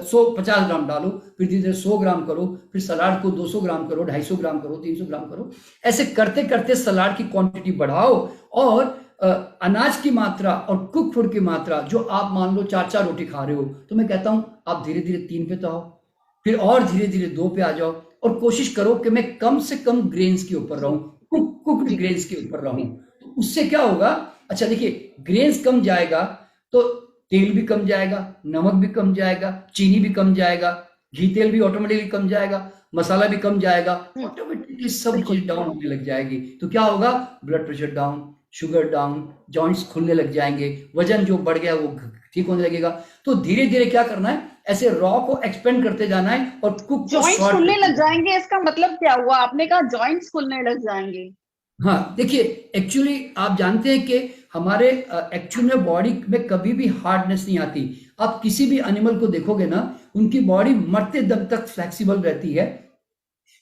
150 ग्राम डालो, फिर धीरे धीरे 100 ग्राम करो, फिर सलाद को 200 ग्राम करो, 250 ग्राम करो, 300 ग्राम करो। ऐसे करते करते सलाद की क्वांटिटी बढ़ाओ, और अनाज की मात्रा और कुक फूड की मात्रा, जो आप मान लो 4-4 रोटी खा रहे हो, तो मैं कहता हूं आप धीरे धीरे 3 पे तो आओ, फिर और धीरे धीरे 2 पे आ जाओ, और कोशिश करो कि मैं कम से कम ग्रेन्स के ऊपर रहूं, कुक्ड ग्रेन्स के ऊपर रहूं। तो उससे क्या होगा, अच्छा देखिए, ग्रेन्स कम जाएगा तो तेल भी कम जाएगा, नमक भी कम जाएगा, चीनी भी कम जाएगा, घी तेल भी ऑटोमेटिकली कम जाएगा, मसाला भी कम जाएगा, ऑटोमेटिकली सब चीज डाउन होने लग जाएगी। तो क्या होगा, blood pressure down, sugar down, joints खुलने लग जाएंगे, वजन जो बढ़ गया वो ठीक होने लगेगा। तो धीरे धीरे क्या करना है, ऐसे रॉ को एक्सपेंड करते जाना है, और कुक जॉइंट्स खुलने लग जाएंगे, इसका मतलब क्या हुआ? आपने कहा जॉइंट्स खुलने लग जाएंगे। हाँ देखिए, एक्चुअली आप जानते हैं कि हमारे एक्चुअल में बॉडी में कभी भी हार्डनेस नहीं आती। आप किसी भी एनिमल को देखोगे ना, उनकी बॉडी मरते दम तक फ्लेक्सिबल रहती है।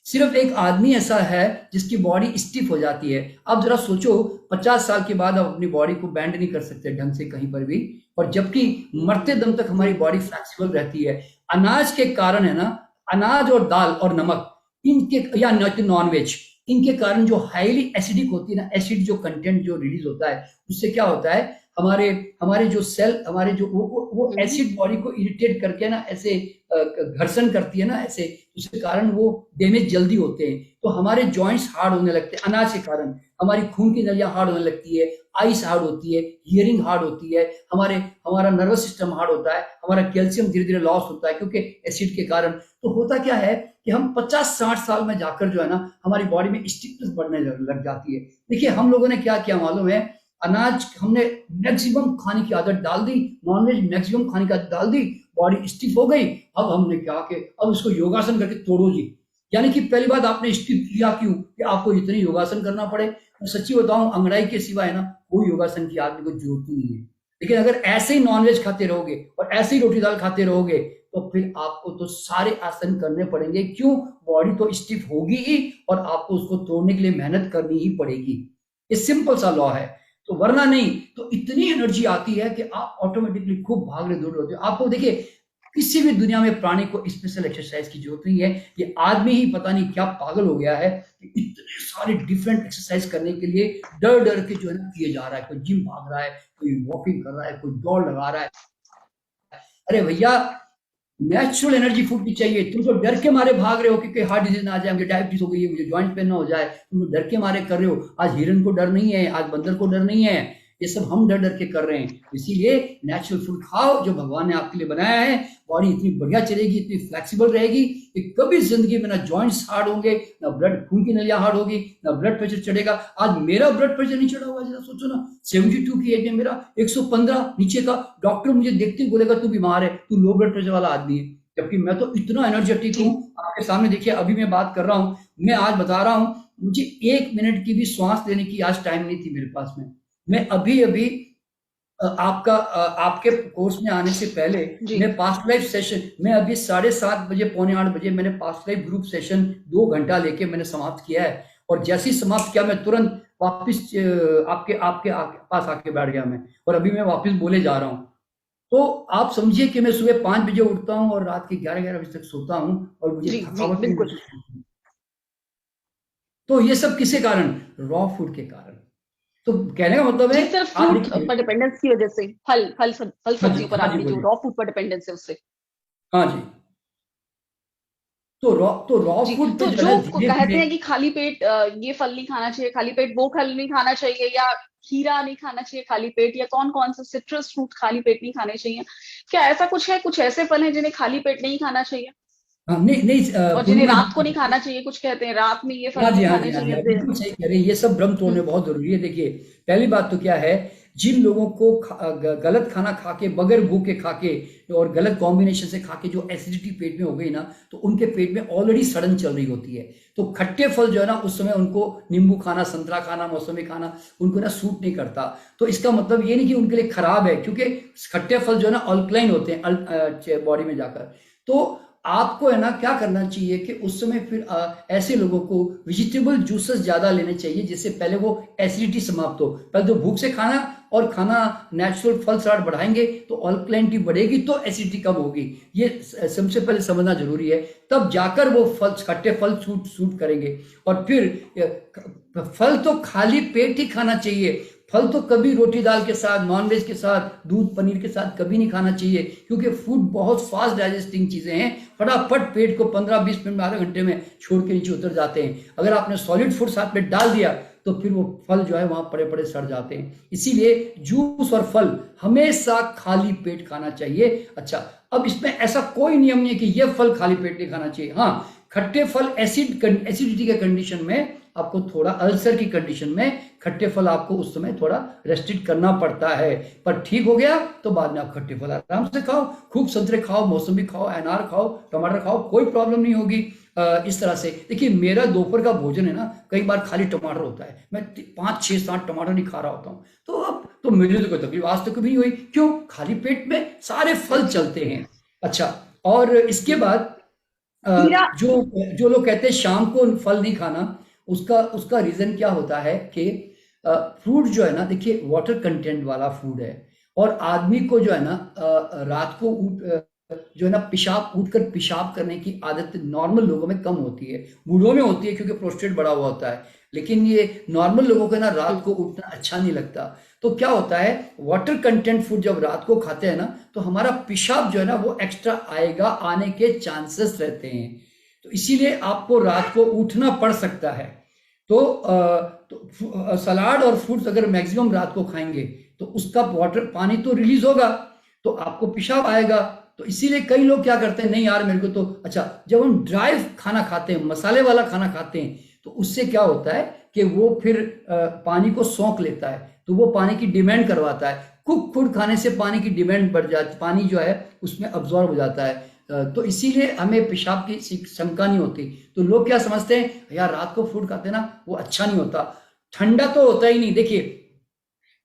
सिर्फ एक आदमी ऐसा है जिसकी बॉडी स्टिफ हो जाती है। अब जरा सोचो, 50 साल के बाद आप अपनी बॉडी को बैंड नहीं कर सकते ढंग से कहीं पर भी, और जबकि मरते दम तक हमारी बॉडी फ्लेक्सिबल रहती है। अनाज के कारण है ना, अनाज और दाल और नमक, इनके या नॉन वेज, इनके कारण जो हाईली एसिडिक होती है ना, एसिड जो कंटेंट जो रिलीज होता है, उससे क्या होता है, हमारे हमारे जो सेल, हमारे जो वो एसिड बॉडी को इरिटेट करके ना ऐसे घर्षण करती है ना ऐसे, उसके कारण वो डैमेज जल्दी होते हैं। तो हमारे जॉइंट्स हार्ड होने लगते हैं अनाज के कारण, हमारी खून की नलियां हार्ड होने लगती है, आइस हार्ड होती है, हियरिंग हार्ड होती है, हमारा नर्वस सिस्टम हार्ड होता है, हमारा कैल्शियम धीरे धीरे लॉस होता है क्योंकि एसिड के कारण। तो होता क्या है कि हम 50-60 साल में जाकर जो है ना, हमारी बॉडी में स्टिफनेस बढ़ने लग जाती है। देखिए हम लोगों ने क्या किया मालूम है, अनाज हमने मैक्सिमम खाने की आदत डाल दी, नॉनवेज मैक्सिमम खाने की आदत डाल दी, बॉडी स्टिफ हो गई। अब हमने क्या कि अब इसको योगासन करके तोड़ो जी। यानी कि पहली बात, आपने स्टिफ किया क्यों कि आपको इतने योगासन करना पड़े। मैं सच्ची बताऊं, अंगड़ाई के सिवा है ना कोई योगासन की आदमी को जरूरत ही नहीं है। लेकिन अगर ऐसे ही नॉनवेज खाते रहोगे और ऐसे ही रोटी दाल खाते रहोगे तो फिर आपको तो सारे आसन करने पड़ेंगे। क्यों? बॉडी तो स्टिफ होगी ही और आपको उसको तोड़ने के लिए मेहनत करनी ही पड़ेगी। ये सिंपल सा लॉ है। तो वरना नहीं तो इतनी एनर्जी आती है कि आप ऑटोमेटिकली खूब भागने दौड़ होते हो। आपको देखिए, किसी भी दुनिया में प्राणी को स्पेशल एक्सरसाइज की जरूरत नहीं है। ये आदमी ही पता नहीं क्या पागल हो गया है कि इतने सारे डिफरेंट एक्सरसाइज करने के लिए डर डर के जो है ना किए जा रहा है। कोई जिम भाग रहा है, कोई वॉकिंग कर रहा है, कोई दौड़ लगा रहा है। अरे भैया, नेचुरल एनर्जी फूड की चाहिए। तुम तो डर के मारे भाग रहे हो कि हार्ट डिजीज ना आ जाए, मुझे डायबिटीज हो गई है, मुझे ज्वाइंट पेन ना हो जाए, तुम डर के मारे कर रहे हो। आज हिरन को डर नहीं है, आज बंदर को डर नहीं है, ये सब हम डर डर के कर रहे हैं। इसीलिए नेचुरल फूड खाओ जो भगवान ने आपके लिए बनाया है। बॉडी इतनी बढ़िया चलेगी, इतनी फ्लेक्सिबल रहेगी कि कभी जिंदगी में ना जॉइंट्स हार्ड होंगे, ना ब्लड खून की नलियां हार्ड होगी, ना ब्लड प्रेशर चढ़ेगा। आज मेरा ब्लड प्रेशर नहीं चढ़ा हुआ, जरा सोचो ना, 72 की एज में मेरा 115 नीचे का। डॉक्टर मुझे देखते ही बोलेगा तू बीमार है, तू लो ब्लड प्रेशर वाला आदमी है, जबकि मैं तो इतना एनर्जेटिक हूँ। आपके सामने देखिए, अभी मैं बात कर रहा हूँ, मैं आज बता रहा हूँ, मुझे 1 मिनट की भी श्वास लेने की आज टाइम नहीं थी मेरे पास में। मैं अभी अभी आपके कोर्स में आने से पहले मैं पास्ट लाइफ सेशन, मैं अभी 7:30 बजे, 7:45 मैंने पास्ट लाइफ ग्रुप सेशन 2 घंटा लेके मैंने समाप्त किया है। और जैसे ही समाप्त किया मैं तुरंत वापस आपके पास आके बैठ गया मैं, और अभी मैं वापस बोले जा रहा हूँ। तो आप समझिए कि मैं सुबह 5 बजे उठता हूँ और रात के 11 बजे तक सोता हूँ और मुझे थकावट नहीं महसूस होती। तो ये सब किसके कारण? रॉ फूड के कारण। तो कहने का मतलब है, सिर्फ फ्रूट पर डिपेंडेंस की वजह से, फल सब्जियों पर आपकी जो रॉ फूड पर डिपेंडेंस है उससे। हाँ जी। तो रॉ फूड तो जो कहते हैं कि खाली पेट ये फल नहीं खाना चाहिए, खाली पेट वो फल नहीं खाना चाहिए, या खीरा नहीं खाना चाहिए खाली पेट, या कौन कौन से सिट्रस फ्रूट खाली पेट नहीं खाने चाहिए, क्या ऐसा कुछ है? कुछ ऐसे फल हैं जिन्हें खाली पेट नहीं खाना चाहिए? नहीं, और जिन्हें रात को नहीं खाना चाहिए, कुछ कहते हैं रात में ये फल नहीं खाने चाहिए। बिल्कुल सही कह रहे हैं। ये सब भ्रम तोड़ने बहुत जरूरी है। देखिए, पहली बात तो क्या है, जिन लोगों को गलत खाना खा के, बगैर भूखे खा के और गलत कॉम्बिनेशन से खा के जो एसिडिटी पेट में हो गई ना, तो उनके पेट में ऑलरेडी सड़न चल रही होती है। तो खट्टे फल जो है ना, उस समय उनको नींबू खाना, संतरा खाना, मौसमी खाना उनको ना सूट नहीं करता। तो इसका मतलब ये नहीं कि उनके लिए खराब है, क्योंकि खट्टे फल जो है ना अल्कलाइन होते हैं बॉडी में जाकर। तो आपको है ना क्या करना चाहिए कि उस समय फिर ऐसे लोगों को वेजिटेबल जूसेस ज्यादा लेने चाहिए, जिससे पहले वो एसिडिटी समाप्त हो। पहले तो भूख से खाना और खाना नेचुरल फल सलाद बढ़ाएंगे तो अल्कलाइनिटी बढ़ेगी, तो एसिडिटी कम होगी। ये सबसे पहले समझना जरूरी है, तब जाकर वो फल, खट्टे फल सूट करेंगे। और फिर फल तो खाली पेट ही खाना चाहिए। फल तो कभी रोटी दाल के साथ, नॉनवेज के साथ, दूध पनीर के साथ कभी नहीं खाना चाहिए, क्योंकि फूड बहुत फास्ट डाइजेस्टिंग चीजें हैं। फटाफट पेट को 15-20 मिनट में, आधे घंटे में छोड़ के नीचे उतर जाते हैं। अगर आपने सॉलिड फूड साथ में डाल दिया तो फिर वो फल जो है वहां पड़े पड़े सड़ जाते हैं। इसीलिए जूस और फल हमेशा खाली पेट खाना चाहिए। अच्छा, अब इसमें ऐसा कोई नियम नहीं है कि ये फल खाली पेट नहीं खाना चाहिए। हाँ, खट्टे फल एसिडिटी के कंडीशन में, आपको थोड़ा अल्सर की कंडीशन में खट्टे फल आपको उस समय थोड़ा रेस्ट्रिक्ट करना पड़ता है। पर ठीक हो गया तो बाद में आप खट्टे फल आराम से खाओ, खूब संतरे खाओ, मौसमी खाओ, अनार खाओ, टमाटर खाओ, कोई प्रॉब्लम नहीं होगी। इस तरह से देखिए, मेरा दोपहर का भोजन है ना, कई बार खाली टमाटर होता है। मैं 5, 6, 7 टमाटर नहीं खा रहा होता हूँ। तो अब तो मुझे तो कोई तकलीफ आज तक कभी नहीं हुई। क्यों? खाली पेट में सारे फल चलते हैं। अच्छा, और इसके बाद खीरा। जो जो लोग कहते हैं शाम को फल नहीं खाना, उसका उसका रीजन क्या होता है कि फ्रूट जो है ना, देखिए वाटर कंटेंट वाला फूड है, और आदमी को जो है ना रात को जो है ना पेशाब उठकर पेशाब करने की आदत नॉर्मल लोगों में कम होती है, बूढ़ों में होती है क्योंकि प्रोस्टेट बड़ा हुआ होता है, लेकिन ये नॉर्मल लोगों को ना रात को उठना अच्छा नहीं लगता। तो क्या होता है, वाटर कंटेंट फूड जब रात को खाते हैं ना, तो हमारा पेशाब जो है ना वो एक्स्ट्रा आएगा, आने के चांसेस रहते हैं। तो इसीलिए आपको रात को उठना पड़ सकता है। तो सलाद और फ्रूट्स अगर मैक्सिमम रात को खाएंगे तो उसका वाटर पानी तो रिलीज होगा, तो आपको पेशाब आएगा। तो इसीलिए कई लोग क्या करते हैं, नहीं यार मेरे को तो अच्छा, जब हम ड्राई खाना खाते हैं, मसाले वाला खाना खाते हैं, तो उससे क्या होता है कि वो फिर पानी को सोख लेता है, तो वो पानी की डिमांड करवाता है। कुक फूड खाने से पानी की डिमांड बढ़ जाती, पानी जो है उसमें अब्जॉर्ब हो जाता है। तो इसीलिए हमें पेशाब की शंका नहीं होती। तो लोग क्या समझते हैं, यार रात को फूड खाते हैं ना वो अच्छा नहीं होता, ठंडा तो होता ही नहीं। देखिए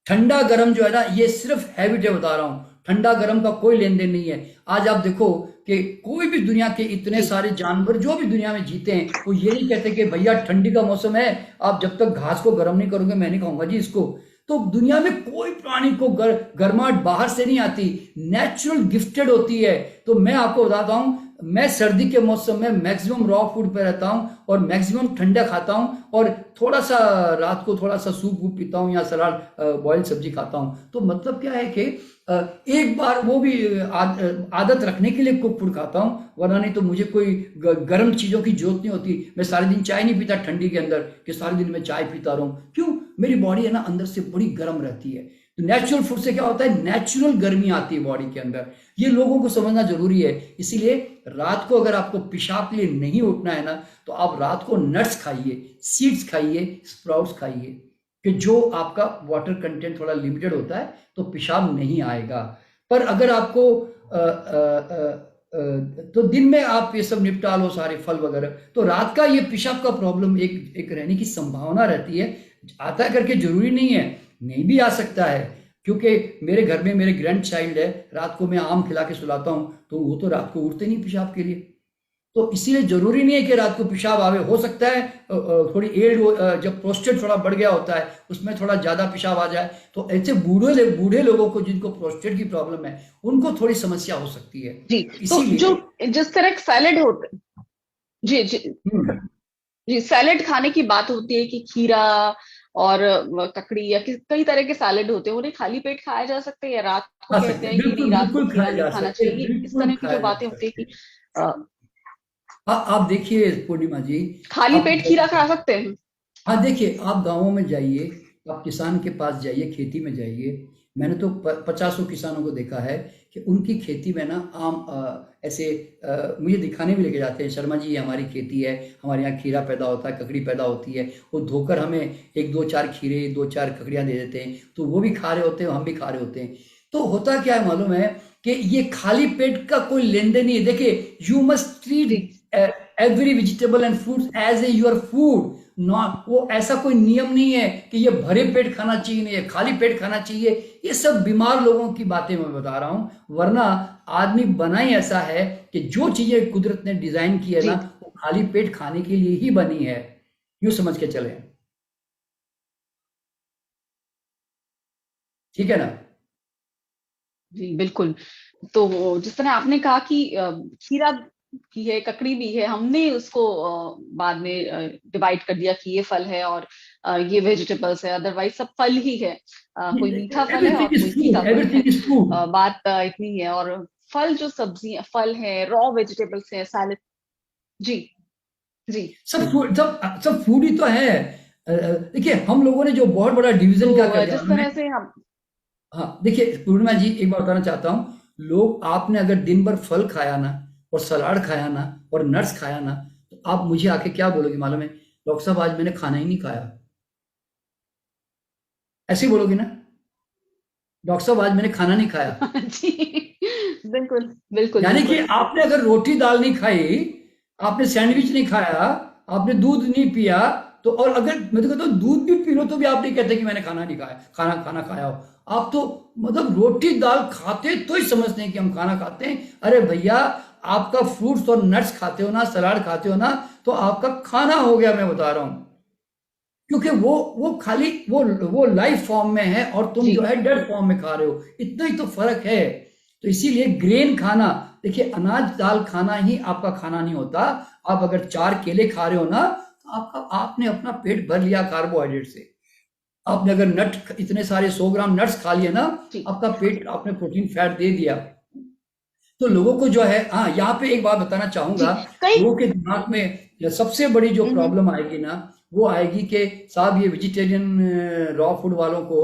ठंडा गर्म जो है ना, ये सिर्फ हैबिट है, बता रहा हूं, ठंडा गर्म का कोई लेन देन नहीं है। आज आप देखो कि कोई भी दुनिया के इतने सारे जानवर जो भी दुनिया में जीते हैं, वो ये नहीं कहते कि भैया ठंडी का मौसम है, आप जब तक घास को गर्म नहीं करोगे मैं नहीं खाऊंगा जी इसको। तो दुनिया में कोई प्राणी को गर्माहट बाहर से नहीं आती, नेचुरल गिफ्टेड होती है। तो मैं आपको बताता हूं, मैं सर्दी के मौसम में मैक्सिमम रॉ फूड पे रहता हूं और मैक्सिमम ठंडा खाता हूं, और थोड़ा सा रात को थोड़ा सा सूप वूप पीता हूं या सलाद बॉइल्ड सब्जी खाता हूं। तो मतलब क्या है कि एक बार वो भी आदत रखने के लिए कुक फूड खाता हूं, वरना नहीं तो मुझे कोई गर्म चीजों की जरूरत नहीं होती। मैं सारे दिन चाय नहीं पीता ठंडी के अंदर कि सारे दिन मैं चाय पीता रहूं, क्यों, मेरी बॉडी है ना अंदर से बड़ी गर्म रहती है। तो नेचुरल फूड से क्या होता है, नेचुरल गर्मी आती है बॉडी के अंदर, ये लोगों को समझना जरूरी है। इसीलिए रात को अगर आपको पेशाब के लिए नहीं उठना है ना, तो आप रात को नट्स खाइए, सीड्स खाइए, स्प्राउट्स खाइए, कि जो आपका वाटर कंटेंट थोड़ा लिमिटेड होता है तो पेशाब नहीं आएगा। पर अगर आपको तो दिन में आप ये सब निपटा लो सारे फल वगैरह, तो रात का ये पेशाब का प्रॉब्लम एक एक रहने की संभावना रहती है। आता है करके जरूरी नहीं है, नहीं भी आ सकता है, क्योंकि मेरे घर में मेरे ग्रैंड चाइल्ड है, रात को मैं आम खिला के सुलाता हूँ, तो वो तो रात को उठते नहीं पेशाब के लिए। तो इसीलिए जरूरी नहीं है कि रात को पेशाब आवे, हो सकता है थोड़ी एज, जब प्रोस्टेट थोड़ा बढ़ गया होता है उसमें थोड़ा ज्यादा पेशाब आ जाए, तो ऐसे बूढ़े लोगों को जिनको प्रोस्टेट की प्रॉब्लम है उनको थोड़ी समस्या हो सकती है। जी, तो जो जिस तरह सैलेड होते, जी जी जी, सैलेड खाने की बात होती है कि खीरा और ककड़ी या कई तरह के सैलेड होते हैं, उन्हें खाली पेट खाया जा सकता है, या रात को खा कहते सकते, हैं कि नहीं बिल्कुल रात को बिल्कुल खीरा खाया नहीं जा खाना सकते, चाहिए, इस बिल्कुल तरह की जो खाया जा बातें होती है सकते। कि हाँ आप देखिए पूर्णिमा जी, खाली आप पेट खीरा खा सकते हैं। हाँ देखिए, आप गाँवों में जाइए, आप किसान के पास जाइए, खेती में जाइए। मैंने तो पचासों किसानों को देखा है कि उनकी खेती में ना आम ऐसे मुझे दिखाने भी लेके जाते हैं, शर्मा जी ये हमारी खेती है, हमारे यहाँ खीरा पैदा होता है, ककड़ी पैदा होती है। वो धोकर हमें एक दो चार खीरे, दो चार ककड़ियाँ दे देते हैं, तो वो भी खा रहे होते हैं, हम भी खा रहे होते हैं। तो होता क्या है मालूम है कि ये खाली पेट का कोई लेन देन नहीं है। देखिए, यू मस्ट जी treat every vegetable and fruits as a your food. Not, वो ऐसा कोई नियम नहीं है कि ये भरे पेट खाना चाहिए, नहीं, ये खाली पेट खाना चाहिए। ये सब बीमार लोगों की बातें मैं बता रहा हूं, वरना आदमी बना ही ऐसा है कि जो चीजें कुदरत ने डिजाइन की है जी ना, वो खाली पेट खाने के लिए ही बनी है, यूं समझ के चले। ठीक है ना? जी बिल्कुल। तो जिस तरह आपने कहा कि खीरा की है, ककड़ी भी है, हमने उसको बाद में डिवाइड कर दिया कि ये फल है और ये वेजिटेबल्स है, अदरवाइज सब फल ही है। कोई मीठा फल है और एवरीथिंग इज कोई फीका फूड, फल है। Everything is food. बात इतनी है। और फल जो सब्जियां फल है, रॉ वेजिटेबल्स है, सैलेड। जी जी। सब फूड, सब फूड ही तो है। देखिए हम लोगों ने जो बहुत बड़ा डिवीजन तो क्या कर दिया जिस मालूम है। तरह से हम हाँ देखिए पूर्णिमा जी, एक बात बताना चाहता हूँ, लोग, आपने अगर दिन भर फल खाया ना और सलाद खाया ना और नट्स खाया ना, तो आप मुझे आके क्या बोलोगे मालूम है, डॉक्टर साहब आज मैंने खाना ही नहीं खाया, ऐसे ही बोलोगे ना, डॉक्टर साहब आज मैंने खाना नहीं खाया। जी बिल्कुल बिल्कुल यानी कि बिल्कुल। आपने अगर रोटी दाल नहीं खाई, आपने सैंडविच नहीं खाया, आपने दूध नहीं पिया, तो और अगर मैं तो कहता हूँ दूध भी पी लो तो भी आप नहीं कहते कि मैंने खाना नहीं खाया, खाना खाना खाया हो। आप तो मतलब रोटी दाल खाते तो ही समझते हैं कि हम खाना खाते हैं। अरे भैया, आपका फ्रूट्स और नट्स खाते हो ना, सलाद खाते हो ना, तो आपका खाना हो गया, मैं बता रहा हूँ। क्योंकि वो खाली वो लाइफ फॉर्म में है और तुम जी। जो है डेड फॉर्म में खा रहे हो, इतना ही तो फर्क है। तो इसीलिए ग्रेन खाना, देखिए अनाज दाल खाना ही आपका खाना नहीं होता। आप अगर 4 केले खा रहे हो ना, तो आपने अपना पेट भर लिया कार्बोहाइड्रेट से। आपने अगर इतने सारे 100 ग्राम नट्स खा लिए ना, जी। आपका पेट आपने प्रोटीन फैट दे दिया। तो लोगों को जो है, हाँ, यहाँ पे एक बात बताना जी। चाहूंगा। कई। लोगों के दिमाग में सबसे बड़ी जो हम्म। प्रॉब्लम आएगी ना, वो आएगी कि साहब ये वेजिटेरियन रॉ फूड वालों को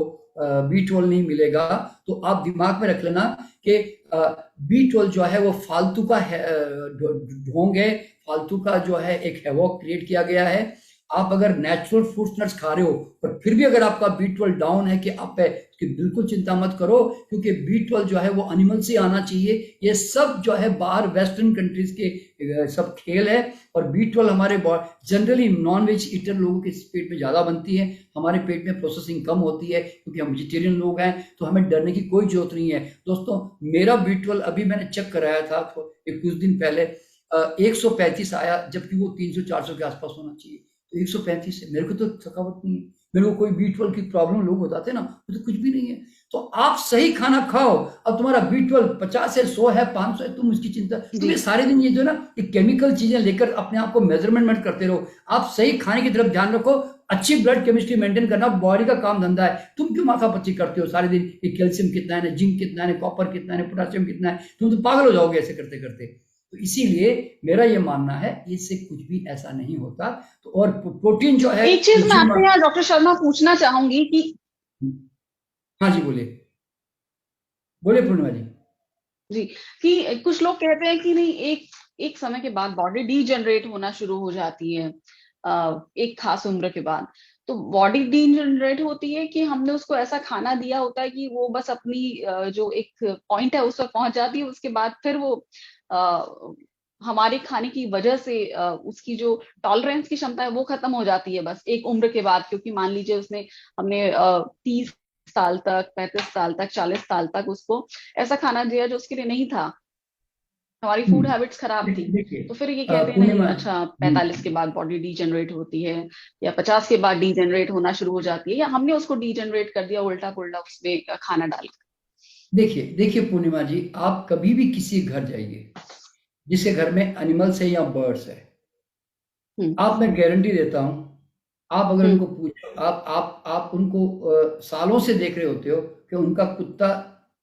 बी12 नहीं मिलेगा। तो आप दिमाग में रख लेना कि बी12 जो है वो फालतू का ढोंग है, फालतू का जो है एक हैवॉक क्रिएट किया गया है। आप अगर नेचुरल फ्रूट्स नट्स खा रहे हो पर फिर भी अगर आपका बी12 डाउन है कि आप पे, कि बिल्कुल चिंता मत करो, क्योंकि बी12 जो है वो एनिमल से आना चाहिए। ये सब जो है बाहर वेस्टर्न कंट्रीज के सब खेल है। और बी12 हमारे जनरली नॉन वेज ईटर लोगों के पेट में ज्यादा बनती है, हमारे पेट में प्रोसेसिंग कम होती है, क्योंकि हम वेजिटेरियन लोग हैं। तो हमें डरने की कोई जरूरत नहीं है दोस्तों। मेरा बी12 अभी मैंने चेक कराया था तो कुछ दिन पहले 135 आया, जबकि वो 300-400 के आसपास होना चाहिए। तो 135 है, मेरे को तो थकावट नहीं है, मेरे को कोई बी12 की प्रॉब्लम लोग बताते ना, वो तो कुछ भी नहीं है। तो आप सही खाना खाओ। अब तुम्हारा बी12 50 है, 100 है, 500 है, तुम उसकी चिंता, तुम ये जी। सारे दिन ये जो ना ये केमिकल चीजें लेकर अपने आप को मेजरमेंट मत करते रहो। आप सही खाने की तरफ ध्यान रखो, अच्छी ब्लड केमिस्ट्री मेंटेन करना बॉडी का काम धंधा है। तुम क्यों माथापच्ची करते हो सारे दिन, ये कैल्शियम कितना है, जिंक कितना है, कॉपर कितना है, पोटेशियम कितना है, तुम तो पागल हो जाओगे ऐसे करते करते। तो इसीलिए मेरा ये मानना है इससे कुछ भी ऐसा नहीं होता। तो और प्रोटीन जो है एक चीज ये मैं जिम। आपसे यहाँ डॉक्टर शर्मा पूछना चाहूंगी कि हाँ जी, बोलिए, बोलिए पूर्णिमा जी। जी, कि कुछ लोग कहते हैं कि नहीं, एक एक समय के बाद बॉडी डीजनरेट होना शुरू हो जाती है, एक खास उम्र के बाद। तो बॉडी डीजनरेट होती है कि हमने उसको ऐसा खाना दिया होता है कि वो बस अपनी जो एक पॉइंट है उस तक पहुंच जाती है, उसके बाद फिर वो अ, हमारे खाने की वजह से उसकी जो टॉलरेंस की क्षमता है वो खत्म हो जाती है बस एक उम्र के बाद। क्योंकि मान लीजिए उसने हमने 30 साल तक, 35 साल तक, 40 साल तक उसको ऐसा खाना दिया जो उसके लिए नहीं था, हमारी फूड हैबिट्स खराब थी। देखिए देखिए तो फिर ये कहते हैं नहीं, पूर्णिमा, अच्छा 45 के बाद बॉडी डीजनरेट होती है, या 50 के बाद डीजनरेट होना शुरू हो जाती है, या हमने उसको डीजनरेट कर दिया उल्टा पुल्टा उसमें खाना डाल कर। देखिए देखिए पूर्णिमा जी, आप कभी भी किसी घर जाइए जिसके घर में एनिमल्स है या बर्ड्स है, हम्म। आप, मैं गारंटी देता हूँ, आप अगर हम्म। उनको पूछो, आप उनको सालों से देख रहे होते हो कि उनका कुत्ता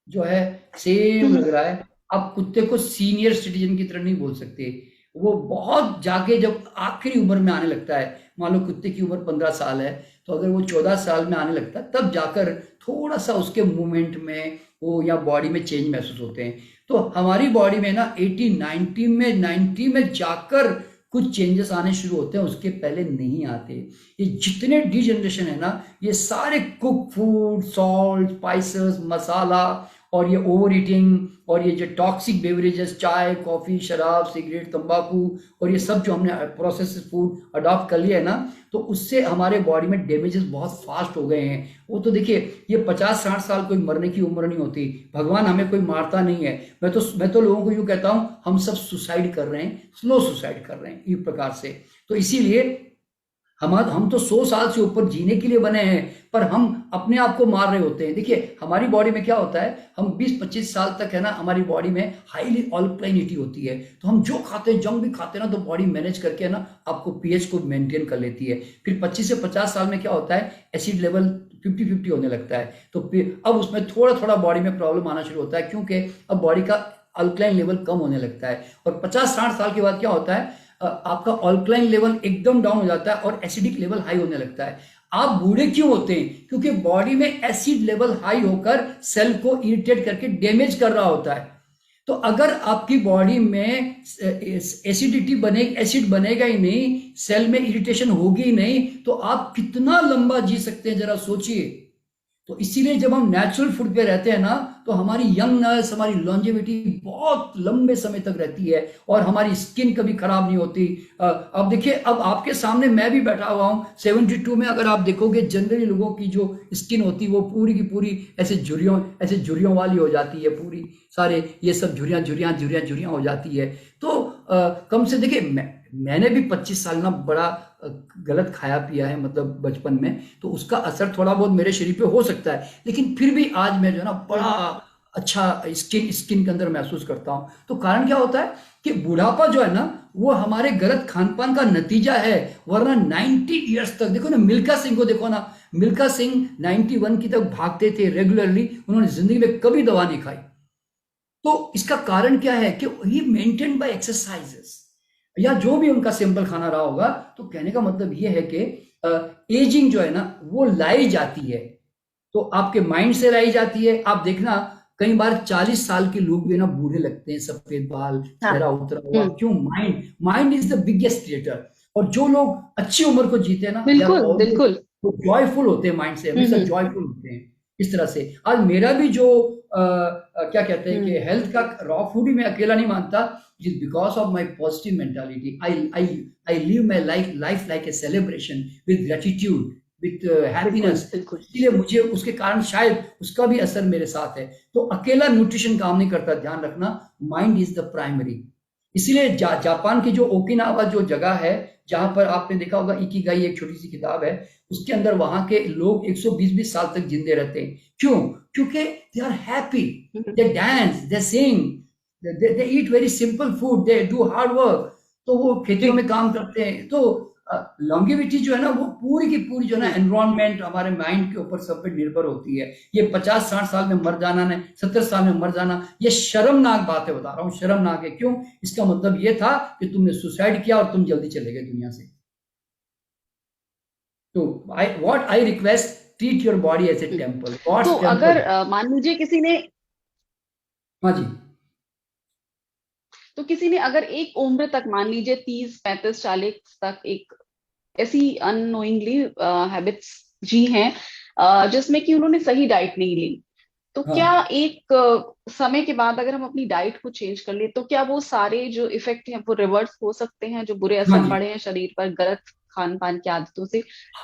जो है सेम हम्म। लग रहा है। आप कुत्ते को सीनियर सिटीजन की तरह नहीं बोल सकते। वो बहुत जाके जब आखिरी उम्र में आने लगता है, मान लो कुत्ते की उम्र 15 साल है, तो अगर वो 14 साल में आने लगता है तब जाकर थोड़ा सा उसके मूवमेंट में वो या बॉडी में चेंज महसूस होते हैं। तो हमारी बॉडी में ना 80 90 में 90 में जाकर कुछ चेंजेस आने शुरू होते हैं, उसके पहले नहीं आते। ये जितने डिजनरेशन है ना, ये सारे कुक फूड, सॉल्ट, स्पाइसेस, मसाला, और ये ओवर ईटिंग, और ये जो टॉक्सिक बेवरेजेस, चाय, कॉफी, शराब, सिगरेट, तंबाकू, और ये सब जो हमने प्रोसेस्ड फूड अडॉप्ट कर लिया है ना, तो उससे हमारे बॉडी में डैमेजेस बहुत फास्ट हो गए हैं। वो तो देखिए, ये 50-60 साल कोई मरने की उम्र नहीं होती। भगवान हमें कोई मारता नहीं है। मैं तो लोगों को यूं कहता हूं, हम सब सुसाइड कर रहे हैं, स्लो सुसाइड कर रहे हैं इस प्रकार से। तो इसीलिए हम तो 100 साल से ऊपर जीने के लिए बने हैं, पर हम अपने आप को मार रहे होते हैं। देखिए हमारी बॉडी में क्या होता है, हम 20-25 साल तक है ना, हमारी बॉडी में हाईली अल्कलाइनिटी होती है। तो हम जो खाते हैं, जंक भी खाते हैं ना, तो बॉडी मैनेज करके है ना आपको पीएच को मेंटेन कर लेती है। फिर 25 से 50 साल में क्या होता है, एसिड लेवल 50-50 होने लगता है। तो अब उसमें थोड़ा थोड़ा बॉडी में प्रॉब्लम आना शुरू होता है, क्योंकि अब बॉडी का अल्कलाइन लेवल कम होने लगता है। और 50-60 साल के बाद क्या होता है, आपका अल्कलाइन लेवल एकदम डाउन हो जाता है और एसिडिक लेवल हाई होने लगता है। आप बूढ़े क्यों होते हैं? क्योंकि बॉडी में एसिड लेवल हाई होकर सेल को इरिटेट करके डैमेज कर रहा होता है। तो अगर आपकी बॉडी में एसिड बनेगा ही नहीं, सेल में इरिटेशन होगी ही नहीं, तो आप कितना लंबा जी सकते हैं, जरा सोचिए। तो इसीलिए जब हम नेचुरल फूड पे रहते हैं ना, तो हमारी यंगनेस, हमारी लॉन्जेविटी बहुत लंबे समय तक रहती है, और हमारी स्किन कभी खराब नहीं होती। अब देखिए, अब आपके सामने मैं भी बैठा हुआ हूँ 72 में, अगर आप देखोगे जनरली लोगों की जो स्किन होती है वो पूरी की पूरी ऐसे झुर्रियों वाली हो जाती है, पूरी सारे ये सब झुर्रियां झुर्रियां झुर्रियां झुर्रियां हो जाती है। तो कम से देखिए, मैंने भी 25 साल ना बड़ा गलत खाया पिया है, मतलब बचपन में, तो उसका असर थोड़ा बहुत मेरे शरीर पे हो सकता है, लेकिन फिर भी आज मैं जो है ना बड़ा हम्म। अच्छा स्किन स्किन के अंदर महसूस करता हूँ। तो कारण क्या होता है कि बुढ़ापा जो है ना, वो हमारे गलत खान पान का नतीजा है। वरना 90 ईयर्स तक देखो ना, मिल्खा सिंह को देखो ना, मिल्खा सिंह 91 की तक भागते थे रेगुलरली, उन्होंने जिंदगी में कभी दवा नहीं खाई। तो इसका कारण क्या है कि ही मेंटेन बाय एक्सरसाइजेस, या जो भी उनका सिंपल खाना रहा होगा। तो कहने का मतलब ये है कि एजिंग जो है ना वो लाई जाती है, तो आपके माइंड से लाई जाती है। आप देखना, कई बार 40 साल के लोग भी ना बूढ़े लगते हैं, सफेद बाल, हाँ। चेहरा उतरा हुआ, हम्म। क्यों? Mind mind is the biggest creator. और जो लोग अच्छी उम्र को जीते हैं ना, दे आर बिल्कुल ऑलवेज, बिल्कुल। वो जॉयफुल होते हैं, माइंड से हमेशा हम्म। जॉयफुल होते हैं। इस तरह से आज मेरा भी जो क्या कहते हैं कि हम्म। हेल्थ का रॉ फूड ही मैं अकेला नहीं मानता, is because of my positive mentality. I live my life like a celebration with gratitude, with बिल्कुल हैप्पीनेस। बिल्कुल। इसलिए मुझे उसके कारण शायद उसका भी असर मेरे साथ है। तो अकेला न्यूट्रिशन काम नहीं करता, ध्यान रखना, माइंड इज द प्राइमरी। इसीलिए जापान की जो ओकिनावा जो जगह है, जहां पर आपने देखा होगा इकिगाई, एक छोटी सी किताब है, उसके अंदर वहां के लोग 120-20 साल तक जिंदे रहते हैं। क्यों? क्योंकि they are happy, hmm. They dance, they sing, they eat very simple food, they do hard work. तो वो खेतियों जी। में काम करते हैं। तो लॉन्गेविटी जो है ना, वो पूरी की पूरी जो है ना हम्म। एनवायरनमेंट, हमारे माइंड के ऊपर सब पे निर्भर होती है। ये 50-60 साल में मर जाना, ने 70 साल में मर जाना, ये शर्मनाक बात है, बता रहा हूँ, शर्मनाक है। क्यों? इसका मतलब ये था कि तुमने सुसाइड किया और तुम जल्दी चले गए दुनिया से। तो I request, treat your body as a hmm. Temple, तो गॉड्स अगर टेम्पल। मान लीजिए किसी ने, हाँ जी। तो किसी ने अगर एक उम्र तक, मान लीजिए 30 35 40 तक, एक ऐसी अननोइंगली हैबिट्स जी हैं जिसमें कि उन्होंने सही डाइट नहीं ली, तो क्या हाँ एक समय के बाद अगर हम अपनी डाइट को चेंज कर ले, तो क्या वो सारे जो इफेक्ट हैं वो रिवर्स हो सकते हैं, जो बुरे हाँ असर जी, पड़े हैं शरीर पर गलत खान पान की आदतों से,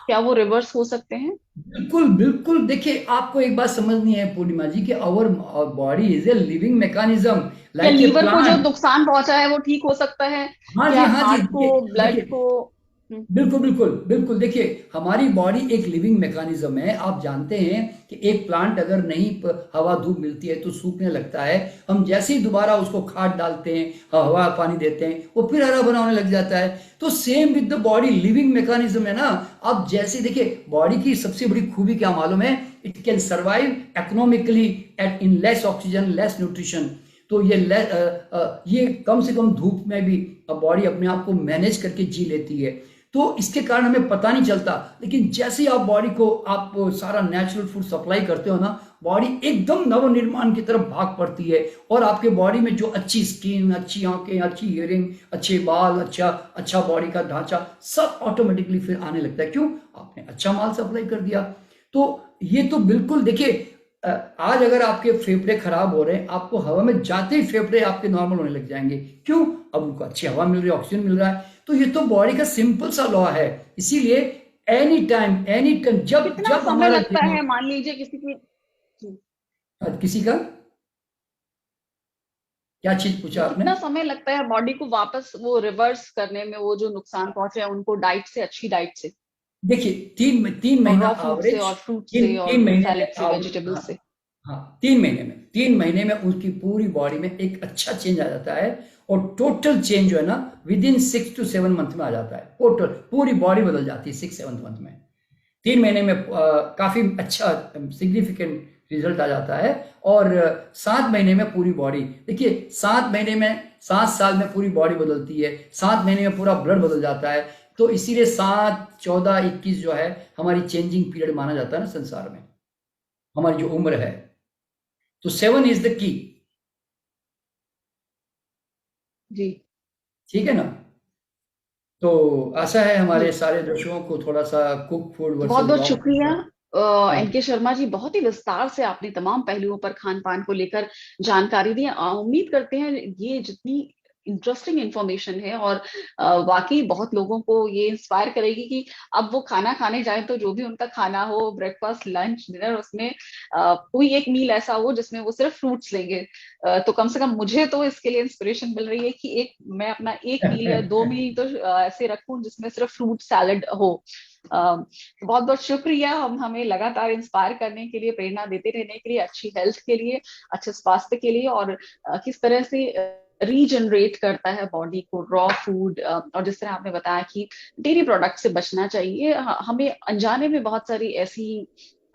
क्या वो रिवर्स हो सकते हैं? बिल्कुल बिल्कुल। देखिए, आपको एक बात समझनी है पूर्णिमा जी, कि our body is a living mechanism, क्या लाइक ए लीवर को जो प्लांट। नुकसान पहुंचा है वो ठीक हो सकता है? हाँ जी, क्या हाँ जी। हार्ट को, देखिए ब्लड देखिए, को? हम्म। बिल्कुल बिल्कुल बिल्कुल। देखिए, हमारी बॉडी एक लिविंग मैकेनिज्म है। आप जानते हैं कि एक प्लांट अगर नहीं हवा धूप मिलती है तो सूखने लगता है। हम जैसे ही दोबारा उसको खाद डालते हैं, हवा पानी देते हैं, वो फिर हरा भरा होने लग जाता है। तो same with the body, living mechanism है ना। आप जैसे देखिए, बॉडी की सबसे बड़ी खूबी क्या मालूम है? It can survive economically at in less oxygen, less nutrition. तो ये कम से कम धूप में भी बॉडी अपने आप को मैनेज करके जी लेती है। तो इसके कारण हमें पता नहीं चलता, लेकिन जैसे ही आप बॉडी को आप सारा नेचुरल फूड सप्लाई करते हो ना, बॉडी एकदम नवनिर्माण की तरफ भाग पड़ती है। और आपके बॉडी में जो अच्छी स्किन, अच्छी आंखें, अच्छी हियरिंग, अच्छे बाल, अच्छा अच्छा बॉडी का ढांचा, सब ऑटोमेटिकली फिर आने लगता है। क्यों? आपने अच्छा माल सप्लाई कर दिया। तो ये तो बिल्कुल देखिए, आज अगर आपके फेफड़े खराब हो रहे हैं, आपको हवा में जाते ही फेफड़े आपके नॉर्मल होने लग जाएंगे। क्यों? अब उनको अच्छी हवा मिल रही है, ऑक्सीजन मिल रहा है। तो ये तो बॉडी का सिंपल सा लॉ है। इसीलिए एनी टाइम, जब कितना जब समय हमारा लगता दिमाग, है, मान लीजिए किसी की, किसी का क्या चीज पूछा आपने? कितना समय लगता है बॉडी को वापस वो रिवर्स करने में, वो जो नुकसान पहुंचे हैं उनको, डाइट से, अच्छी डाइट से, देखिए, तीन और महीना रॉ फूड से एवरेज, और फ्रूट तीन से तीन और महीने में सैलेड से, वेजिटेबल हाँ, से? हाँ, 3 महीने में उनकी पूरी बॉडी में एक अच्छा चेंज आ जाता है। और टोटल चेंज जो है ना, विद इन 6 to 7 मंथ में आ जाता है। टोटल पूरी बॉडी बदल जाती है 6-7 मंथ में। 3 महीने में काफी अच्छा सिग्निफिकेंट रिजल्ट आ जाता है। और 7 महीने में पूरी बॉडी, देखिए 7 महीने में, 7 साल में पूरी बॉडी बदलती है, 7 महीने में पूरा ब्लड बदल जाता है। तो इसीलिए 7, 14, 21 जो है हमारी चेंजिंग पीरियड माना जाता है ना संसार में, हमारी जो उम्र है। तो 7 इज द की। जी। ठीक है ना? तो आशा है हमारे जी। सारे दर्शकों को थोड़ा सा कुक फूड तो बहुत वर्सेस बहुत रॉ फूड शुक्रिया। का। हाँ। एनके शर्मा जी, बहुत ही विस्तार से आपने तमाम पहलुओं पर खान पान को लेकर जानकारी दी। उम्मीद करते हैं ये जितनी इंटरेस्टिंग इंफॉर्मेशन है और वाकई बहुत लोगों को ये इंस्पायर करेगी कि अब वो खाना खाने जाए तो जो भी उनका खाना हो, ब्रेकफास्ट लंच डिनर, उसमें कोई एक मील ऐसा हो जिसमें वो सिर्फ फ्रूट्स लेंगे। तो कम से कम मुझे तो इसके लिए इंस्पिरेशन मिल रही है कि एक मैं अपना एक मील या दो मील तो ऐसे रखूं जिसमें सिर्फ फ्रूट सैलड हो। बहुत बहुत शुक्रिया, हम हमें लगातार इंस्पायर करने के लिए, प्रेरणा देते रहने के लिए, अच्छी हेल्थ के लिए, अच्छे स्वास्थ्य के लिए, और किस तरह से रीजनरेट करता है बॉडी को रॉ फूड। और जिस तरह आपने बताया कि डेयरी प्रोडक्ट से बचना चाहिए, हमें अनजाने में बहुत सारी ऐसी